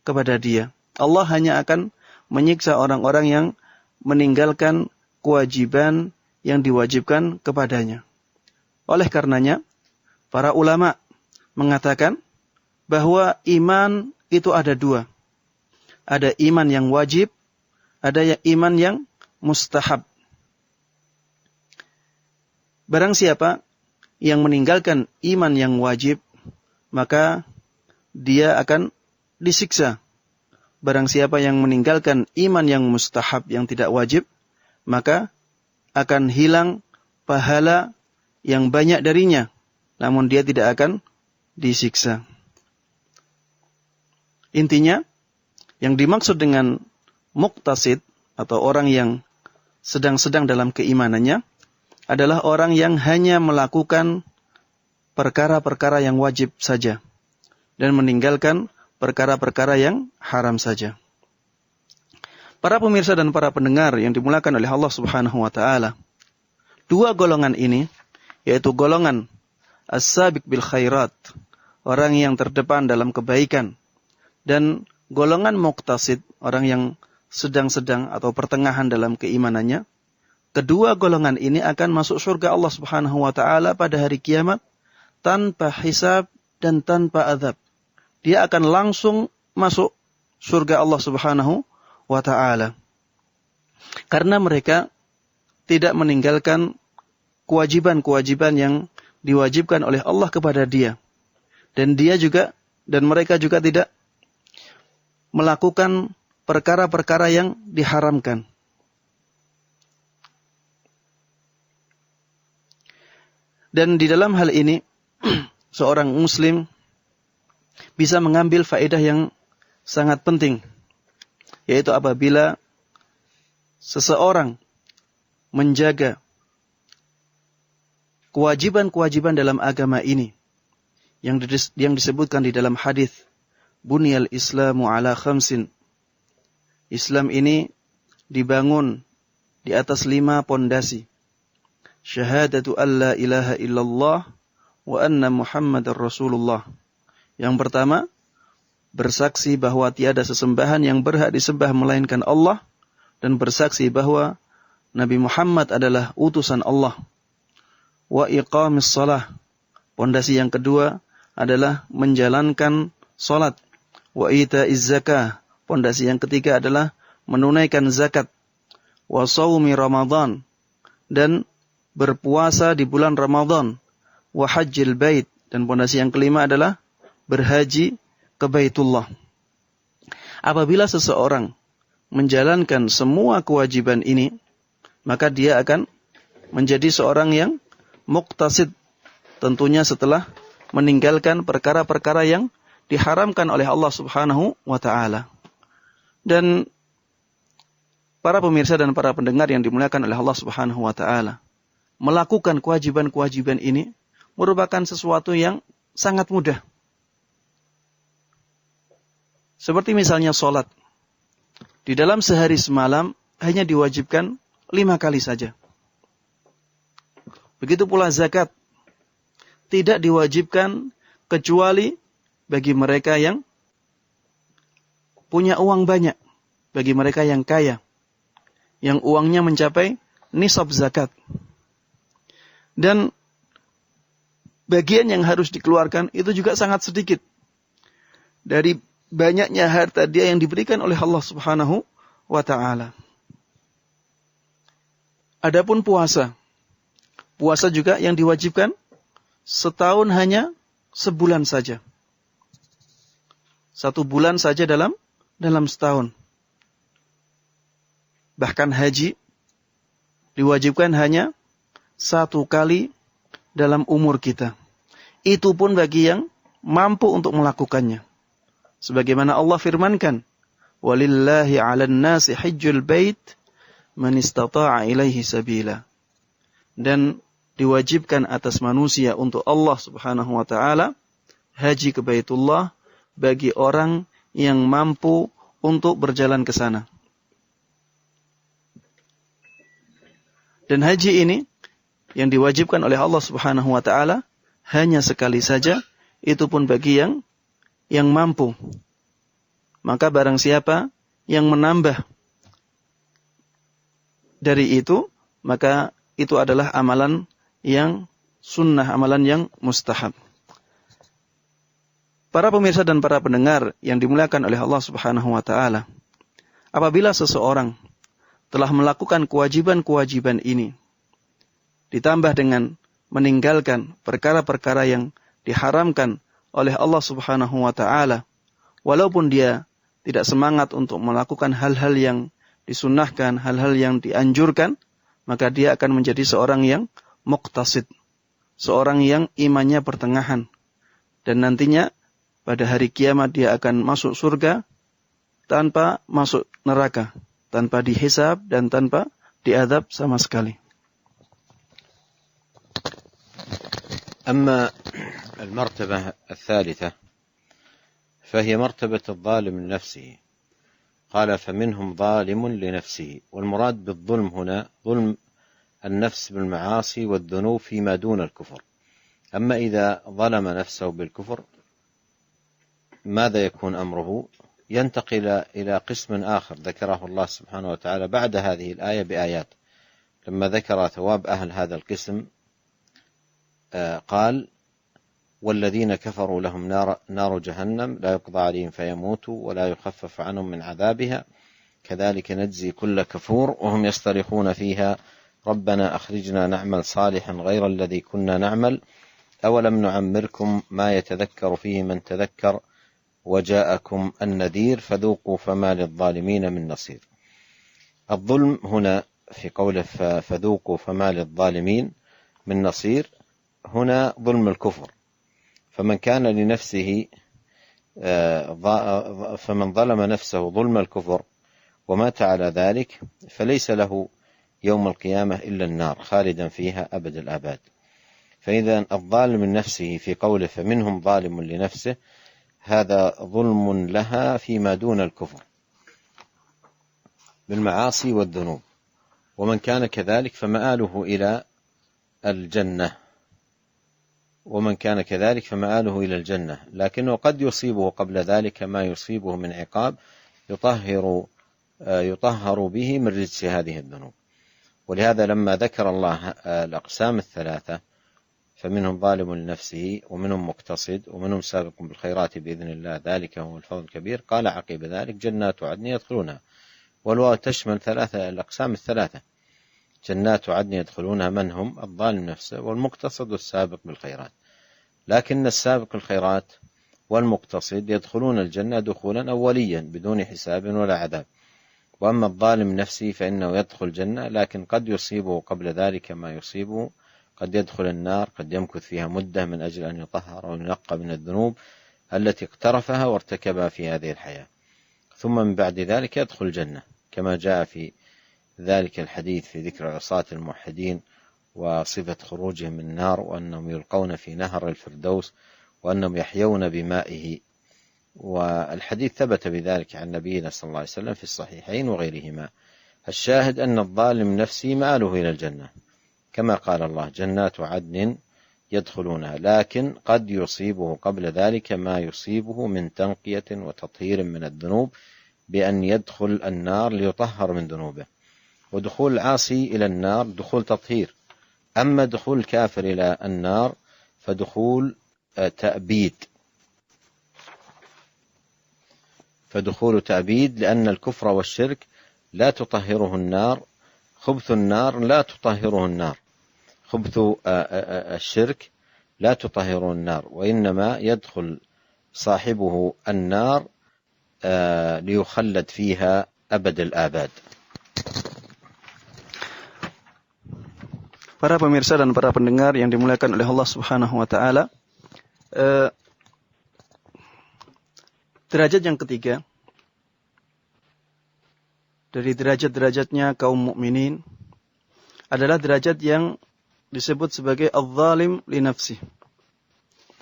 kepada dia. Allah hanya akan menyiksa orang-orang yang meninggalkan kewajiban yang diwajibkan kepadanya. Oleh karenanya, para ulama mengatakan bahwa iman itu ada 2. Ada iman yang wajib, ada iman yang mustahab. Barang siapa yang meninggalkan iman yang wajib, maka dia akan disiksa. Barang siapa yang meninggalkan iman yang mustahab, yang tidak wajib, maka akan hilang pahala yang banyak darinya, namun dia tidak akan disiksa. Intinya, yang dimaksud dengan muqtasid atau orang yang sedang-sedang dalam keimanannya adalah orang yang hanya melakukan perkara-perkara yang wajib saja dan meninggalkan perkara-perkara yang haram saja. Para pemirsa dan para pendengar yang dimuliakan oleh Allah Subhanahu wa taala, dua golongan ini, yaitu golongan as-sabiq bil khairat, orang yang terdepan dalam kebaikan, dan golongan muqtasid, orang yang sedang-sedang atau pertengahan dalam keimanannya, kedua golongan ini akan masuk surga Allah Subhanahu wa taala pada hari kiamat tanpa hisab dan tanpa azab. Dia akan langsung masuk surga Allah Subhanahu wa taala. Karena mereka tidak meninggalkan kewajiban-kewajiban yang diwajibkan oleh Allah kepada dia. Dan mereka juga tidak melakukan perkara-perkara yang diharamkan. Dan di dalam hal ini, seorang muslim bisa mengambil faedah yang sangat penting, yaitu apabila seseorang menjaga kewajiban-kewajiban dalam agama ini, yang disebutkan di dalam hadis, Bunyal Islamu ala khamsin. Islam ini dibangun di atas 5 pondasi. Syahadatu an la ilaha illallah wa anna Muhammadar Rasulullah. Yang pertama, bersaksi bahwa tiada sesembahan yang berhak disembah melainkan Allah, dan bersaksi bahwa Nabi Muhammad adalah utusan Allah. Wa iqamis shalah. Pondasi yang kedua adalah menjalankan salat. Wa ita'iz zakah. Pondasi yang ketiga adalah menunaikan zakat. Wa shaumi Ramadan, dan berpuasa di bulan Ramadan. Wa hajjil bait, dan pondasi yang kelima adalah berhaji ke Baitullah. Apabila seseorang menjalankan semua kewajiban ini, maka dia akan menjadi seorang yang muqtasid, tentunya setelah meninggalkan perkara-perkara yang diharamkan oleh Allah Subhanahu wa taala. Dan para pemirsa dan para pendengar yang dimuliakan oleh Allah Subhanahu wa taala, melakukan kewajiban-kewajiban ini merupakan sesuatu yang sangat mudah. Seperti misalnya sholat. Di dalam sehari semalam hanya diwajibkan 5 kali saja. Begitu pula zakat. Tidak diwajibkan kecuali bagi mereka yang punya uang banyak. Bagi mereka yang kaya. Yang uangnya mencapai nisab zakat. Dan bagian yang harus dikeluarkan itu juga sangat sedikit. Dari banyaknya harta dia yang diberikan oleh Allah Subhanahu wa ta'ala. Adapun puasa. Puasa juga yang diwajibkan setahun hanya sebulan saja. 1 bulan saja dalam setahun. Bahkan haji diwajibkan hanya 1 kali dalam umur kita. Itu pun bagi yang mampu untuk melakukannya. Sebagaimana Allah firmankan, walillahi 'alan nasi hajjul bait man istata'a ilaihi sabila. Dan diwajibkan atas manusia untuk Allah Subhanahu wa taala haji ke Baitullah bagi orang yang mampu untuk berjalan ke sana. Dan haji ini yang diwajibkan oleh Allah Subhanahu wa taala hanya sekali saja, itu pun bagi yang mampu. Maka barang siapa yang menambah dari itu, maka itu adalah amalan yang sunnah, amalan yang mustahab. Para pemirsa dan para pendengar yang dimuliakan oleh Allah Subhanahu wa taala, apabila seseorang telah melakukan kewajiban-kewajiban ini, ditambah dengan meninggalkan perkara-perkara yang diharamkan oleh Allah Subhanahu wa taala, walaupun dia tidak semangat untuk melakukan hal-hal yang disunnahkan, hal-hal yang dianjurkan, maka dia akan menjadi seorang yang muqtasid, seorang yang imannya pertengahan. Dan nantinya pada hari kiamat dia akan masuk surga tanpa masuk neraka, tanpa dihisab dan tanpa diadab sama sekali. أما المرتبة الثالثة فهي مرتبة الظالم لنفسه. قال فمنهم ظالم لنفسه، والمراد بالظلم هنا ظلم النفس بالمعاصي والذنوب فيما دون الكفر. أما إذا ظلم نفسه بالكفر ماذا يكون أمره؟ ينتقل إلى قسم آخر ذكره الله سبحانه وتعالى بعد هذه الآية بآيات. لما ذكر ثواب أهل هذا القسم قال والذين كفروا لهم نار جهنم لا يقضى عليهم فيموتوا ولا يخفف عنهم من عذابها كذلك نجزي كل كفور وهم يصطرخون فيها ربنا أخرجنا نعمل صالحا غير الذي كنا نعمل أولم نعمركم ما يتذكر فيه من تذكر وجاءكم النذير فذوقوا فما للظالمين من نصير. الظلم هنا في قوله فذوقوا فما للظالمين من نصير هنا ظلم الكفر. فمن كان لنفسه فمن ظلم نفسه ظلم الكفر ومات على ذلك فليس له يوم القيامة إلا النار خالدا فيها أبد الآباد. فإذا الظالم لنفسه في قوله فمنهم ظالم لنفسه هذا ظلم لها فيما دون الكفر بالمعاصي والذنوب، ومن كان كذلك فمآله إلى الجنة، لكنه قد يصيبه قبل ذلك ما يصيبه من عقاب يطهر به من رجس هذه الذنوب. ولهذا لما ذكر الله الأقسام الثلاثة فمنهم ظالم لنفسه ومنهم مقتصد ومنهم سابق بالخيرات بإذن الله ذلك هو الفضل الكبير، قال عقب ذلك جنات عدن يدخلونها، والواو تشمل الأقسام الثلاثة، جنات عدن يدخلونها من هم؟ الظالم نفسه والمقتصد والسابق بالخيرات. لكن السابق الخيرات والمقتصد يدخلون الجنة دخولا أوليا بدون حساب ولا عذاب. وأما الظالم نفسه فإنه يدخل الجنة لكن قد يصيبه قبل ذلك ما يصيبه، قد يدخل النار، قد يمكث فيها مدة من أجل أن يطهر وينقى من الذنوب التي اقترفها وارتكبها في هذه الحياة، ثم من بعد ذلك يدخل الجنة كما جاء في ذلك الحديث في ذكر عصاة الموحدين وصفة خروجهم من النار وأنهم يلقون في نهر الفردوس وأنهم يحيون بمائه. والحديث ثبت بذلك عن نبينا صلى الله عليه وسلم في الصحيحين وغيرهما. الشاهد أن الظالم نفسه مآله إلى الجنة كما قال الله جنات عدن يدخلونها، لكن قد يصيبه قبل ذلك ما يصيبه من تنقية وتطهير من الذنوب بأن يدخل النار ليطهر من ذنوبه. ودخول العاصي إلى النار دخول تطهير، أما دخول الكافر إلى النار فدخول تأبيد، لأن الكفر والشرك لا تطهره النار، خبث النار لا تطهره النار، خبث الشرك لا تطهره النار، وإنما يدخل صاحبه النار ليخلد فيها أبد الآباد. Para pemirsa dan para pendengar yang dimuliakan oleh Allah Subhanahu wa taala, derajat yang ketiga dari derajat-derajatnya kaum mukminin adalah derajat yang disebut sebagai az-zalim li nafsih.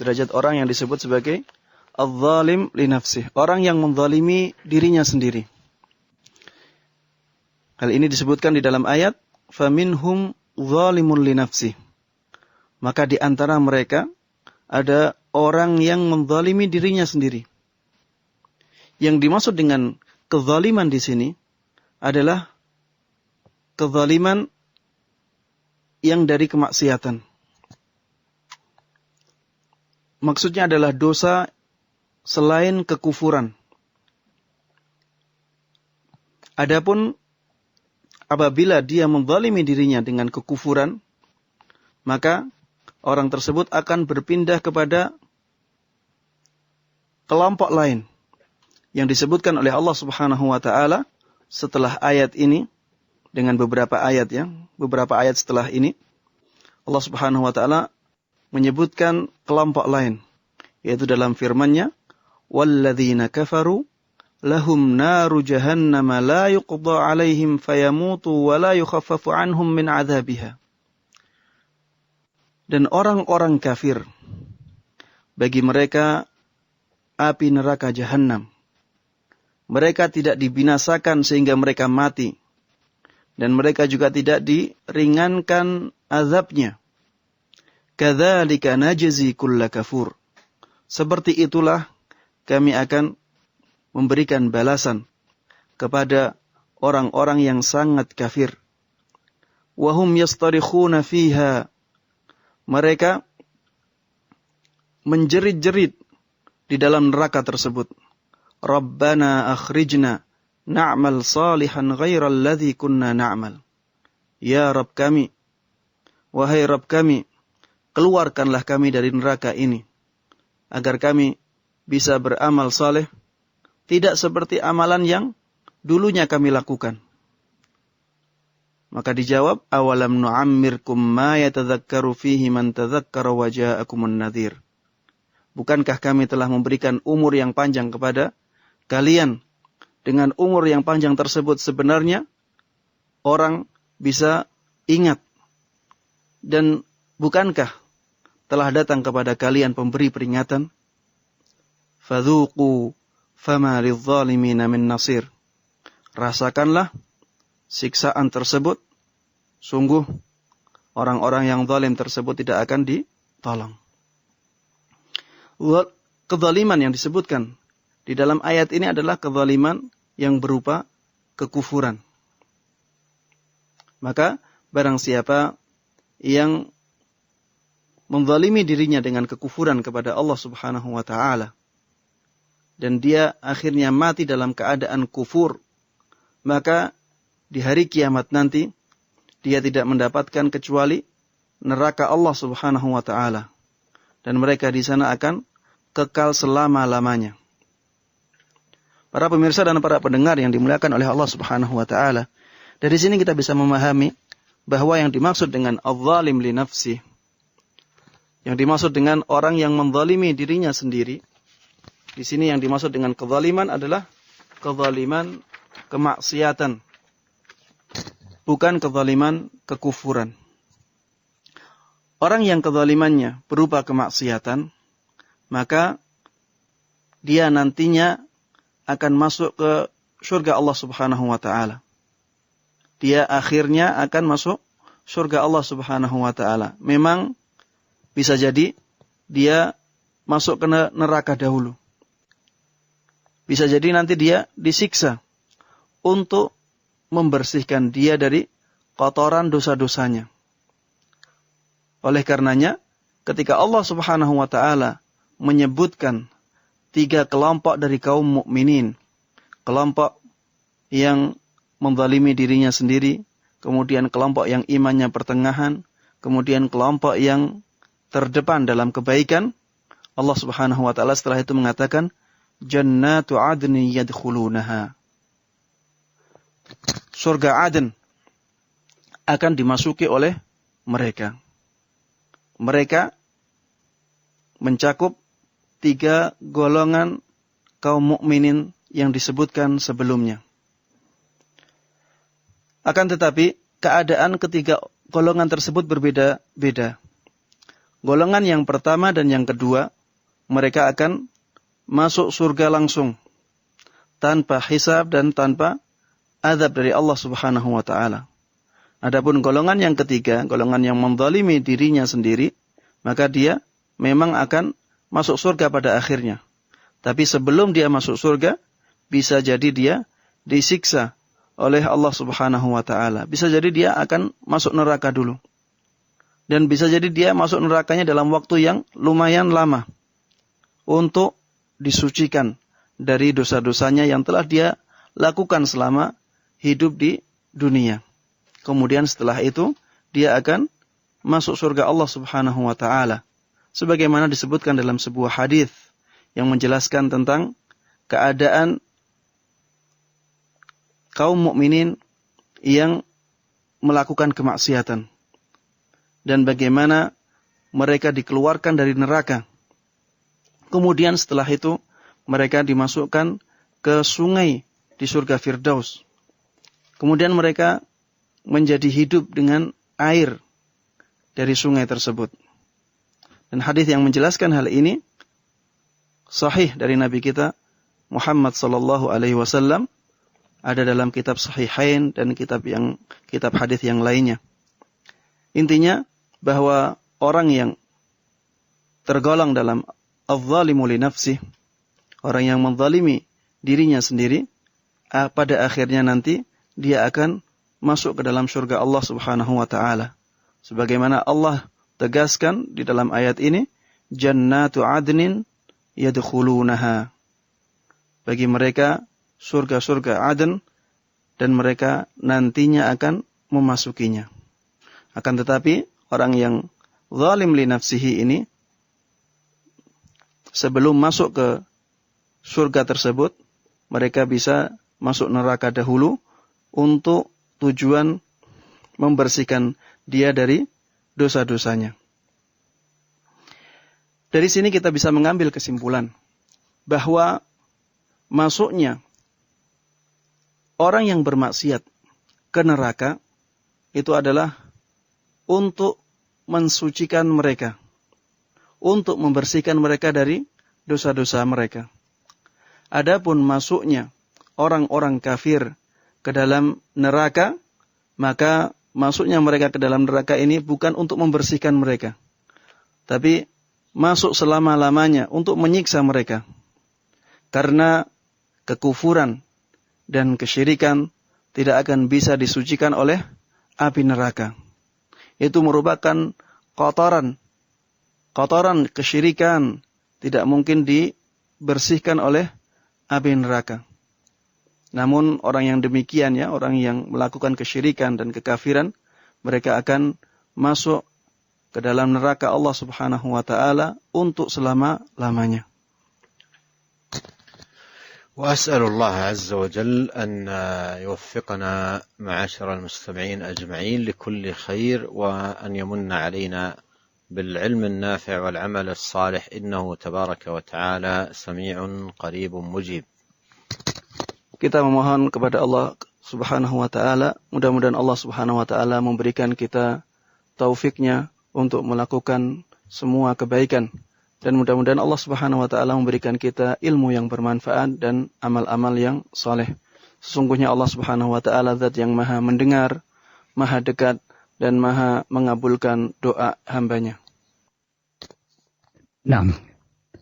Derajat orang yang disebut sebagai az-zalim li nafsih, orang yang menzalimi dirinya sendiri. Hal ini disebutkan di dalam ayat faminhum zalimun li nafsih. Maka di antara mereka ada orang yang menzalimi dirinya sendiri. Yang dimaksud dengan kezaliman di sini adalah kezaliman yang dari kemaksiatan. Maksudnya adalah dosa selain kekufuran. Adapun apabila dia menzalimi dirinya dengan kekufuran, maka orang tersebut akan berpindah kepada kelompok lain yang disebutkan oleh Allah Subhanahu wa taala setelah ayat ini dengan beberapa ayat ya, beberapa ayat setelah ini Allah Subhanahu wa taala menyebutkan kelompok lain yaitu dalam firman-Nya walladzina kafaru lahum naru jahannam la yuqda 'alaihim fayamutu wa la yukhaffafu 'anhum min 'adzabiha. Dan orang-orang kafir bagi mereka api neraka jahanam. Mereka tidak dibinasakan sehingga mereka mati. Dan mereka juga tidak diringankan azabnya. Kadzalika najzi kulla kafur. Seperti itulah kami akan memberikan balasan kepada orang-orang yang sangat kafir. Wahum yastarikhuna fiha. Mereka menjerit-jerit di dalam neraka tersebut. Rabbana akhrijna na'mal salihan ghairal ladzi kunna na'mal. Ya Rabb kami, wahai Rabb kami, keluarkanlah kami dari neraka ini agar kami bisa beramal saleh tidak seperti amalan yang dulunya kami lakukan. Maka dijawab, awalam nu'ammirkum ma yatadzakkaru fihi man tadzakkara wa ja'akumun nadhir. Bukankah kami telah memberikan umur yang panjang kepada kalian? Dengan umur yang panjang tersebut sebenarnya orang bisa ingat. Dan bukankah telah datang kepada kalian pemberi peringatan? Fadzuqu fama lidzalimina min nasir. Rasakanlah siksaan tersebut. Sungguh orang-orang yang zalim tersebut tidak akan ditolong. Kezaliman yang disebutkan di dalam ayat ini adalah kezaliman yang berupa kekufuran. Maka barang siapa yang menzalimi dirinya dengan kekufuran kepada Allah Subhanahu wa taala dan dia akhirnya mati dalam keadaan kufur, maka di hari kiamat nanti dia tidak mendapatkan kecuali neraka Allah Subhanahu wa taala dan mereka di sana akan kekal selama-lamanya. Para pemirsa dan para pendengar yang dimuliakan oleh Allah Subhanahu wa taala, dari sini kita bisa memahami bahwa yang dimaksud dengan adz-dzalim li nafsi, yang dimaksud dengan orang yang menzalimi dirinya sendiri, di sini yang dimaksud dengan kezaliman adalah kezaliman kemaksiatan, bukan kezaliman kekufuran. Orang yang kezalimannya berupa kemaksiatan, maka dia nantinya akan masuk ke surga Allah Subhanahu wa taala. Dia akhirnya akan masuk surga Allah Subhanahu wa taala. Memang bisa jadi dia masuk ke neraka dahulu. Bisa jadi nanti dia disiksa untuk membersihkan dia dari kotoran dosa-dosanya. Oleh karenanya, ketika Allah Subhanahu wa taala menyebutkan 3 kelompok dari kaum mukminin, kelompok yang menzalimi dirinya sendiri, kemudian kelompok yang imannya pertengahan, kemudian kelompok yang terdepan dalam kebaikan, Allah Subhanahu wa taala setelah itu mengatakan jannatu adni yadkhulunaha. Surga Aden akan dimasuki oleh mereka. Mereka mencakup 3 golongan kaum mukminin yang disebutkan sebelumnya. Akan tetapi keadaan ketiga golongan tersebut berbeda-beda. Golongan yang pertama dan yang kedua, mereka akan masuk surga langsung tanpa hisab dan tanpa azab dari Allah Subhanahu wa taala. Adapun golongan yang ketiga, golongan yang menzalimi dirinya sendiri, maka dia memang akan masuk surga pada akhirnya. Tapi sebelum dia masuk surga, bisa jadi dia disiksa oleh Allah Subhanahu wa taala. Bisa jadi dia akan masuk neraka dulu. Dan bisa jadi dia masuk nerakanya dalam waktu yang lumayan lama untuk disucikan dari dosa-dosanya yang telah dia lakukan selama hidup di dunia. Kemudian setelah itu dia akan masuk surga Allah Subhanahu wa taala. Sebagaimana disebutkan dalam sebuah hadis yang menjelaskan tentang keadaan kaum mukminin yang melakukan kemaksiatan dan bagaimana mereka dikeluarkan dari neraka. Kemudian setelah itu mereka dimasukkan ke sungai di surga Firdaus. Kemudian mereka menjadi hidup dengan air dari sungai tersebut. Dan hadis yang menjelaskan hal ini sahih dari Nabi kita Muhammad sallallahu alaihi wasallam, ada dalam kitab Sahihain dan kitab hadis yang lainnya. Intinya bahwa orang yang tergolong dalam az-zalimu li nafsih, orang yang menzalimi dirinya sendiri, pada akhirnya nanti dia akan masuk ke dalam surga Allah Subhanahu wa taala. Sebagaimana Allah tegaskan di dalam ayat ini, jannatu adnin yadkhulunaha. Bagi mereka surga-surga Aden dan mereka nantinya akan memasukinya. Akan tetapi orang yang zalim li nafsihi ini sebelum masuk ke surga tersebut, mereka bisa masuk neraka dahulu untuk tujuan membersihkan dia dari dosa-dosanya. Dari sini kita bisa mengambil kesimpulan bahwa masuknya orang yang bermaksiat ke neraka itu adalah untuk mensucikan mereka, untuk membersihkan mereka dari dosa-dosa mereka. Adapun masuknya orang-orang kafir ke dalam neraka, maka masuknya mereka ke dalam neraka ini bukan untuk membersihkan mereka, tapi masuk selama-lamanya untuk menyiksa mereka. Karena kekufuran dan kesyirikan tidak akan bisa disucikan oleh api neraka. Itu merupakan kotoran kesyirikan, tidak mungkin dibersihkan oleh api neraka. Namun orang yang demikian ya, orang yang melakukan kesyirikan dan kekafiran, mereka akan masuk ke dalam neraka Allah Subhanahu wa taala untuk selama-lamanya. وأسأل الله عز وجل أن يوفقنا معاشر المستمعين أجمعين لكل خير وأن يمن علينا بالعلم النافع والعمل الصالح إنه تبارك وتعالى سميع قريب مجيب. Kita memohon kepada Allah Subhanahu wa taala, mudah-mudahan Allah Subhanahu wa taala memberikan kita taufiknya untuk melakukan semua kebaikan. Dan mudah-mudahan Allah Subhanahu wa taala memberikan kita ilmu yang bermanfaat dan amal-amal yang saleh. Sesungguhnya Allah Subhanahu wa taala zat yang maha mendengar, maha dekat dan maha mengabulkan doa hambanya. Nah,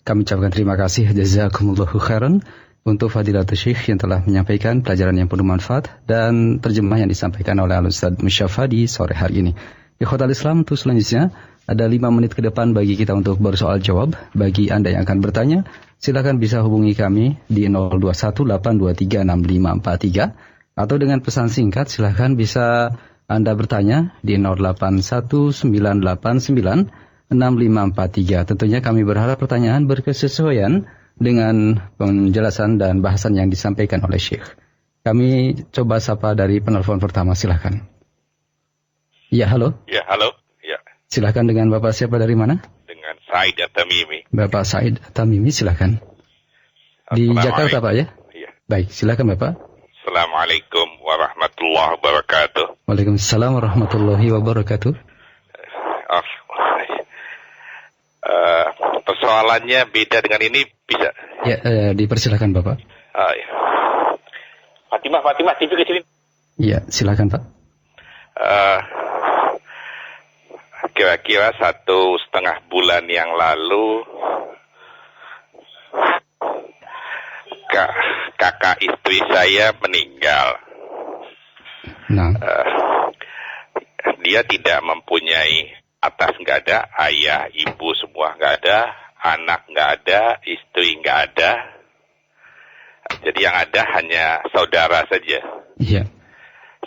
kami ucapkan terima kasih jazakumullahu khairan untuk Fadilatul Syekh yang telah menyampaikan pelajaran yang penuh manfaat dan terjemah yang disampaikan oleh Al-Ustaz Musyafa di sore hari ini. Ikhwatal Islam, untuk selanjutnya ada 5 menit ke depan bagi kita untuk bersoal jawab. Bagi Anda yang akan bertanya, silakan bisa hubungi kami di 0218236543 atau dengan pesan singkat silakan bisa Anda bertanya di 0819896543. Tentunya kami berharap pertanyaan berkesesuaian dengan penjelasan dan bahasan yang disampaikan oleh Syekh. Kami coba sapa dari penelpon pertama, silakan. Ya, halo. Ya, halo. Ya. Silakan, dengan Bapak siapa dari mana? Dengan Said At-Tamimi. Bapak Said At-Tamimi, silakan. Di Jakarta, Pak ya? Iya. Baik, silakan Bapak. Assalamualaikum warahmatullahi wabarakatuh. Waalaikumsalam warahmatullahi wabarakatuh. Persoalannya beda dengan ini, bisa? Ya, dipersilakan Bapak. Ya. Fatimah, TV ke sini. Ya, silakan Pak. Kira-kira 1,5 bulan yang lalu kakak istri saya meninggal. Nah. Dia tidak mempunyai atas, nggak ada, ayah, ibu semua nggak ada, anak nggak ada, istri nggak ada. Jadi yang ada hanya saudara saja. Iya.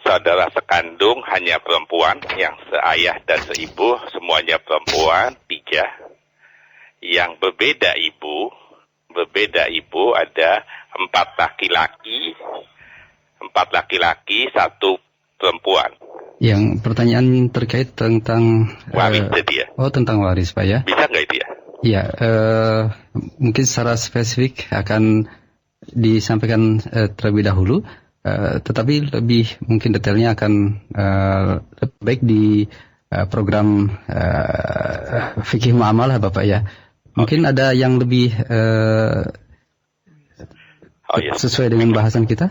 saudara sekandung hanya perempuan, yang seayah dan seibu semuanya perempuan, 3. Yang berbeda ibu ada 4 laki-laki, 1 perempuan. Yang pertanyaan terkait tentang Waris tadi ya. Oh, tentang waris, Pak ya. Bisa nggak itu ya? Iya, mungkin secara spesifik akan disampaikan terlebih dahulu, tetapi lebih mungkin detailnya akan lebih baik di program fikih muamalah, Bapak ya. Mungkin ada yang lebih sesuai dengan bahasan kita?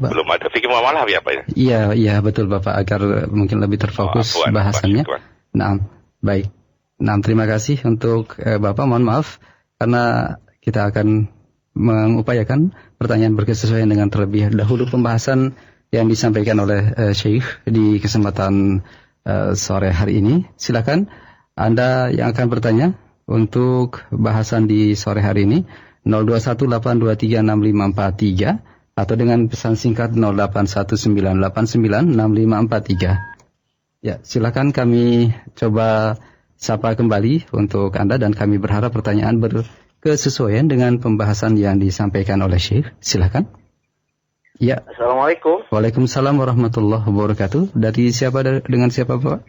Belum ada fikih muamalah ya Pak ya? Iya betul Bapak, agar mungkin lebih terfokus bahasannya. Nah, baik. Nah, terima kasih untuk Bapak, mohon maaf karena kita akan mengupayakan pertanyaan berkesesuaian dengan terlebih dahulu pembahasan yang disampaikan oleh Syekh di kesempatan sore hari ini. Silakan Anda yang akan bertanya untuk bahasan di sore hari ini 0218236543 atau dengan pesan singkat 0819896543. Ya, silakan kami coba sapa kembali untuk Anda dan kami berharap pertanyaan berkesesuaian dengan pembahasan yang disampaikan oleh Syekh. Silakan. Ya. Assalamualaikum. Waalaikumsalam warahmatullahi wabarakatuh. Dari siapa, dengan siapa Pak?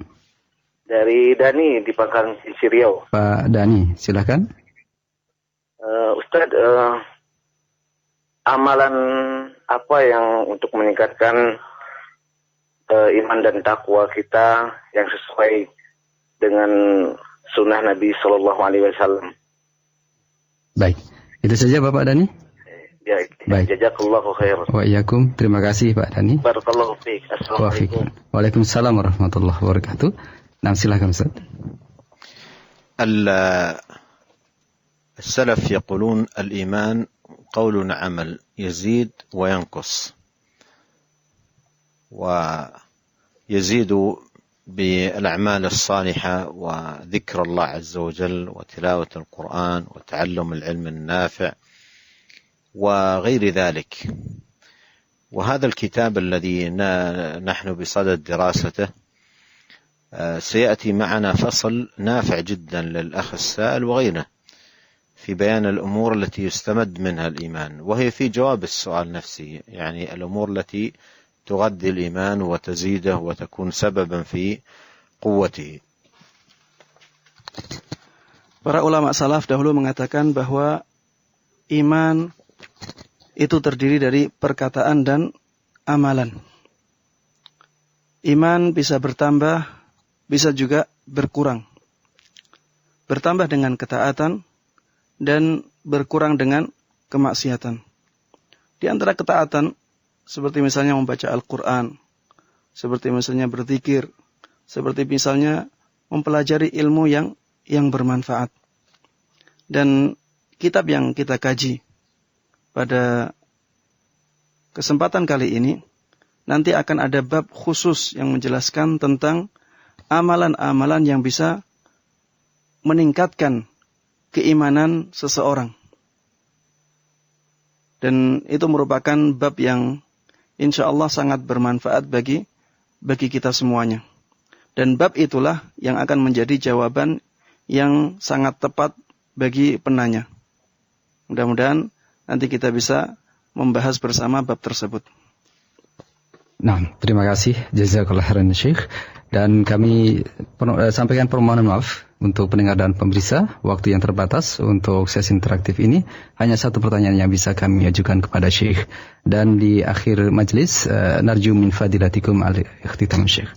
Dari Dani di Pangkalan Sisi Riau. Pak Dani, silakan. Ustadz, amalan apa yang untuk meningkatkan iman dan takwa kita yang sesuai dengan sunnah Nabi Sallallahu Alaihi Wasallam? Baik, itu saja Bapak Dani. Ya, jazakallahu khair. Wa iyyakum. Terima kasih Pak Dani. Barakallahu fiik. Assalamualaikum. Waalaikumsalam warahmatullahi wabarakatuh. Nah, silakan Ustaz. السلف يقولون الإيمان قول عمل يزيد وينقص، ويزيد بالأعمال الصالحة وذكر الله عز وجل وتلاوة القرآن وتعلم العلم النافع وغير ذلك. وهذا الكتاب الذي نحن بصدد دراسته سيأتي معنا فصل نافع جدا للأخ السائل وغيره في بيان الأمور التي يستمد منها الإيمان، وهي في جواب السؤال نفسه، يعني الأمور التي تغذي الإيمان وتزيده وتكون سببا في قوته. Para ulama salaf dahulu mengatakan bahwa iman itu terdiri dari perkataan dan amalan. Iman bisa bertambah, bisa juga berkurang. Bertambah dengan ketaatan dan berkurang dengan kemaksiatan. Di antara ketaatan, seperti misalnya membaca Al-Quran, seperti misalnya berzikir, seperti misalnya mempelajari ilmu yang bermanfaat. Dan kitab yang kita kaji pada kesempatan kali ini, nanti akan ada bab khusus yang menjelaskan tentang amalan-amalan yang bisa meningkatkan keimanan seseorang. Dan itu merupakan bab yang insya Allah sangat bermanfaat bagi kita semuanya. Dan bab itulah yang akan menjadi jawaban yang sangat tepat bagi penanya. Mudah-mudahan nanti kita bisa membahas bersama bab tersebut. Nah, terima kasih jazakallahu khairan Syekh. Dan kami sampaikan permohonan maaf untuk pendengar dan pemirsa, waktu yang terbatas untuk sesi interaktif ini. Hanya satu pertanyaan yang bisa kami ajukan kepada Syekh. Dan di akhir majlis, narju min fadilatikum al-ikhtitam Syekh.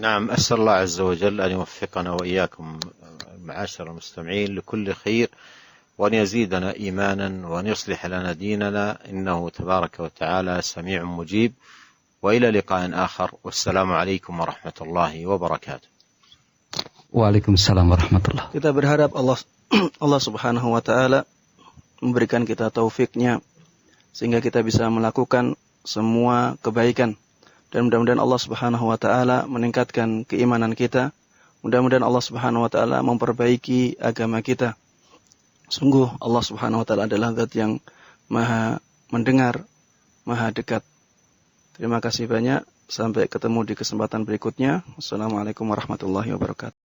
نعم، أسأل الله عز وجل أن يوفقنا وإياكم معاشر المستمعين لكل خير، وأن يزيدنا إيمانا وأن يصلح لنا ديننا، إنه تبارك وتعالى سميع مجيب. وإلى لقاء آخر، والسلام عليكم ورحمة الله وبركاته. Waalaikumsalam warahmatullahi. Kita berharap Allah Subhanahu wa taala memberikan kita taufiknya sehingga kita bisa melakukan semua kebaikan. Dan mudah-mudahan Allah Subhanahu wa taala meningkatkan keimanan kita. Mudah-mudahan Allah Subhanahu wa taala memperbaiki agama kita. Sungguh Allah Subhanahu wa taala adalah zat yang Maha mendengar, Maha dekat. Terima kasih banyak. Sampai ketemu di kesempatan berikutnya. Assalamualaikum warahmatullahi wabarakatuh.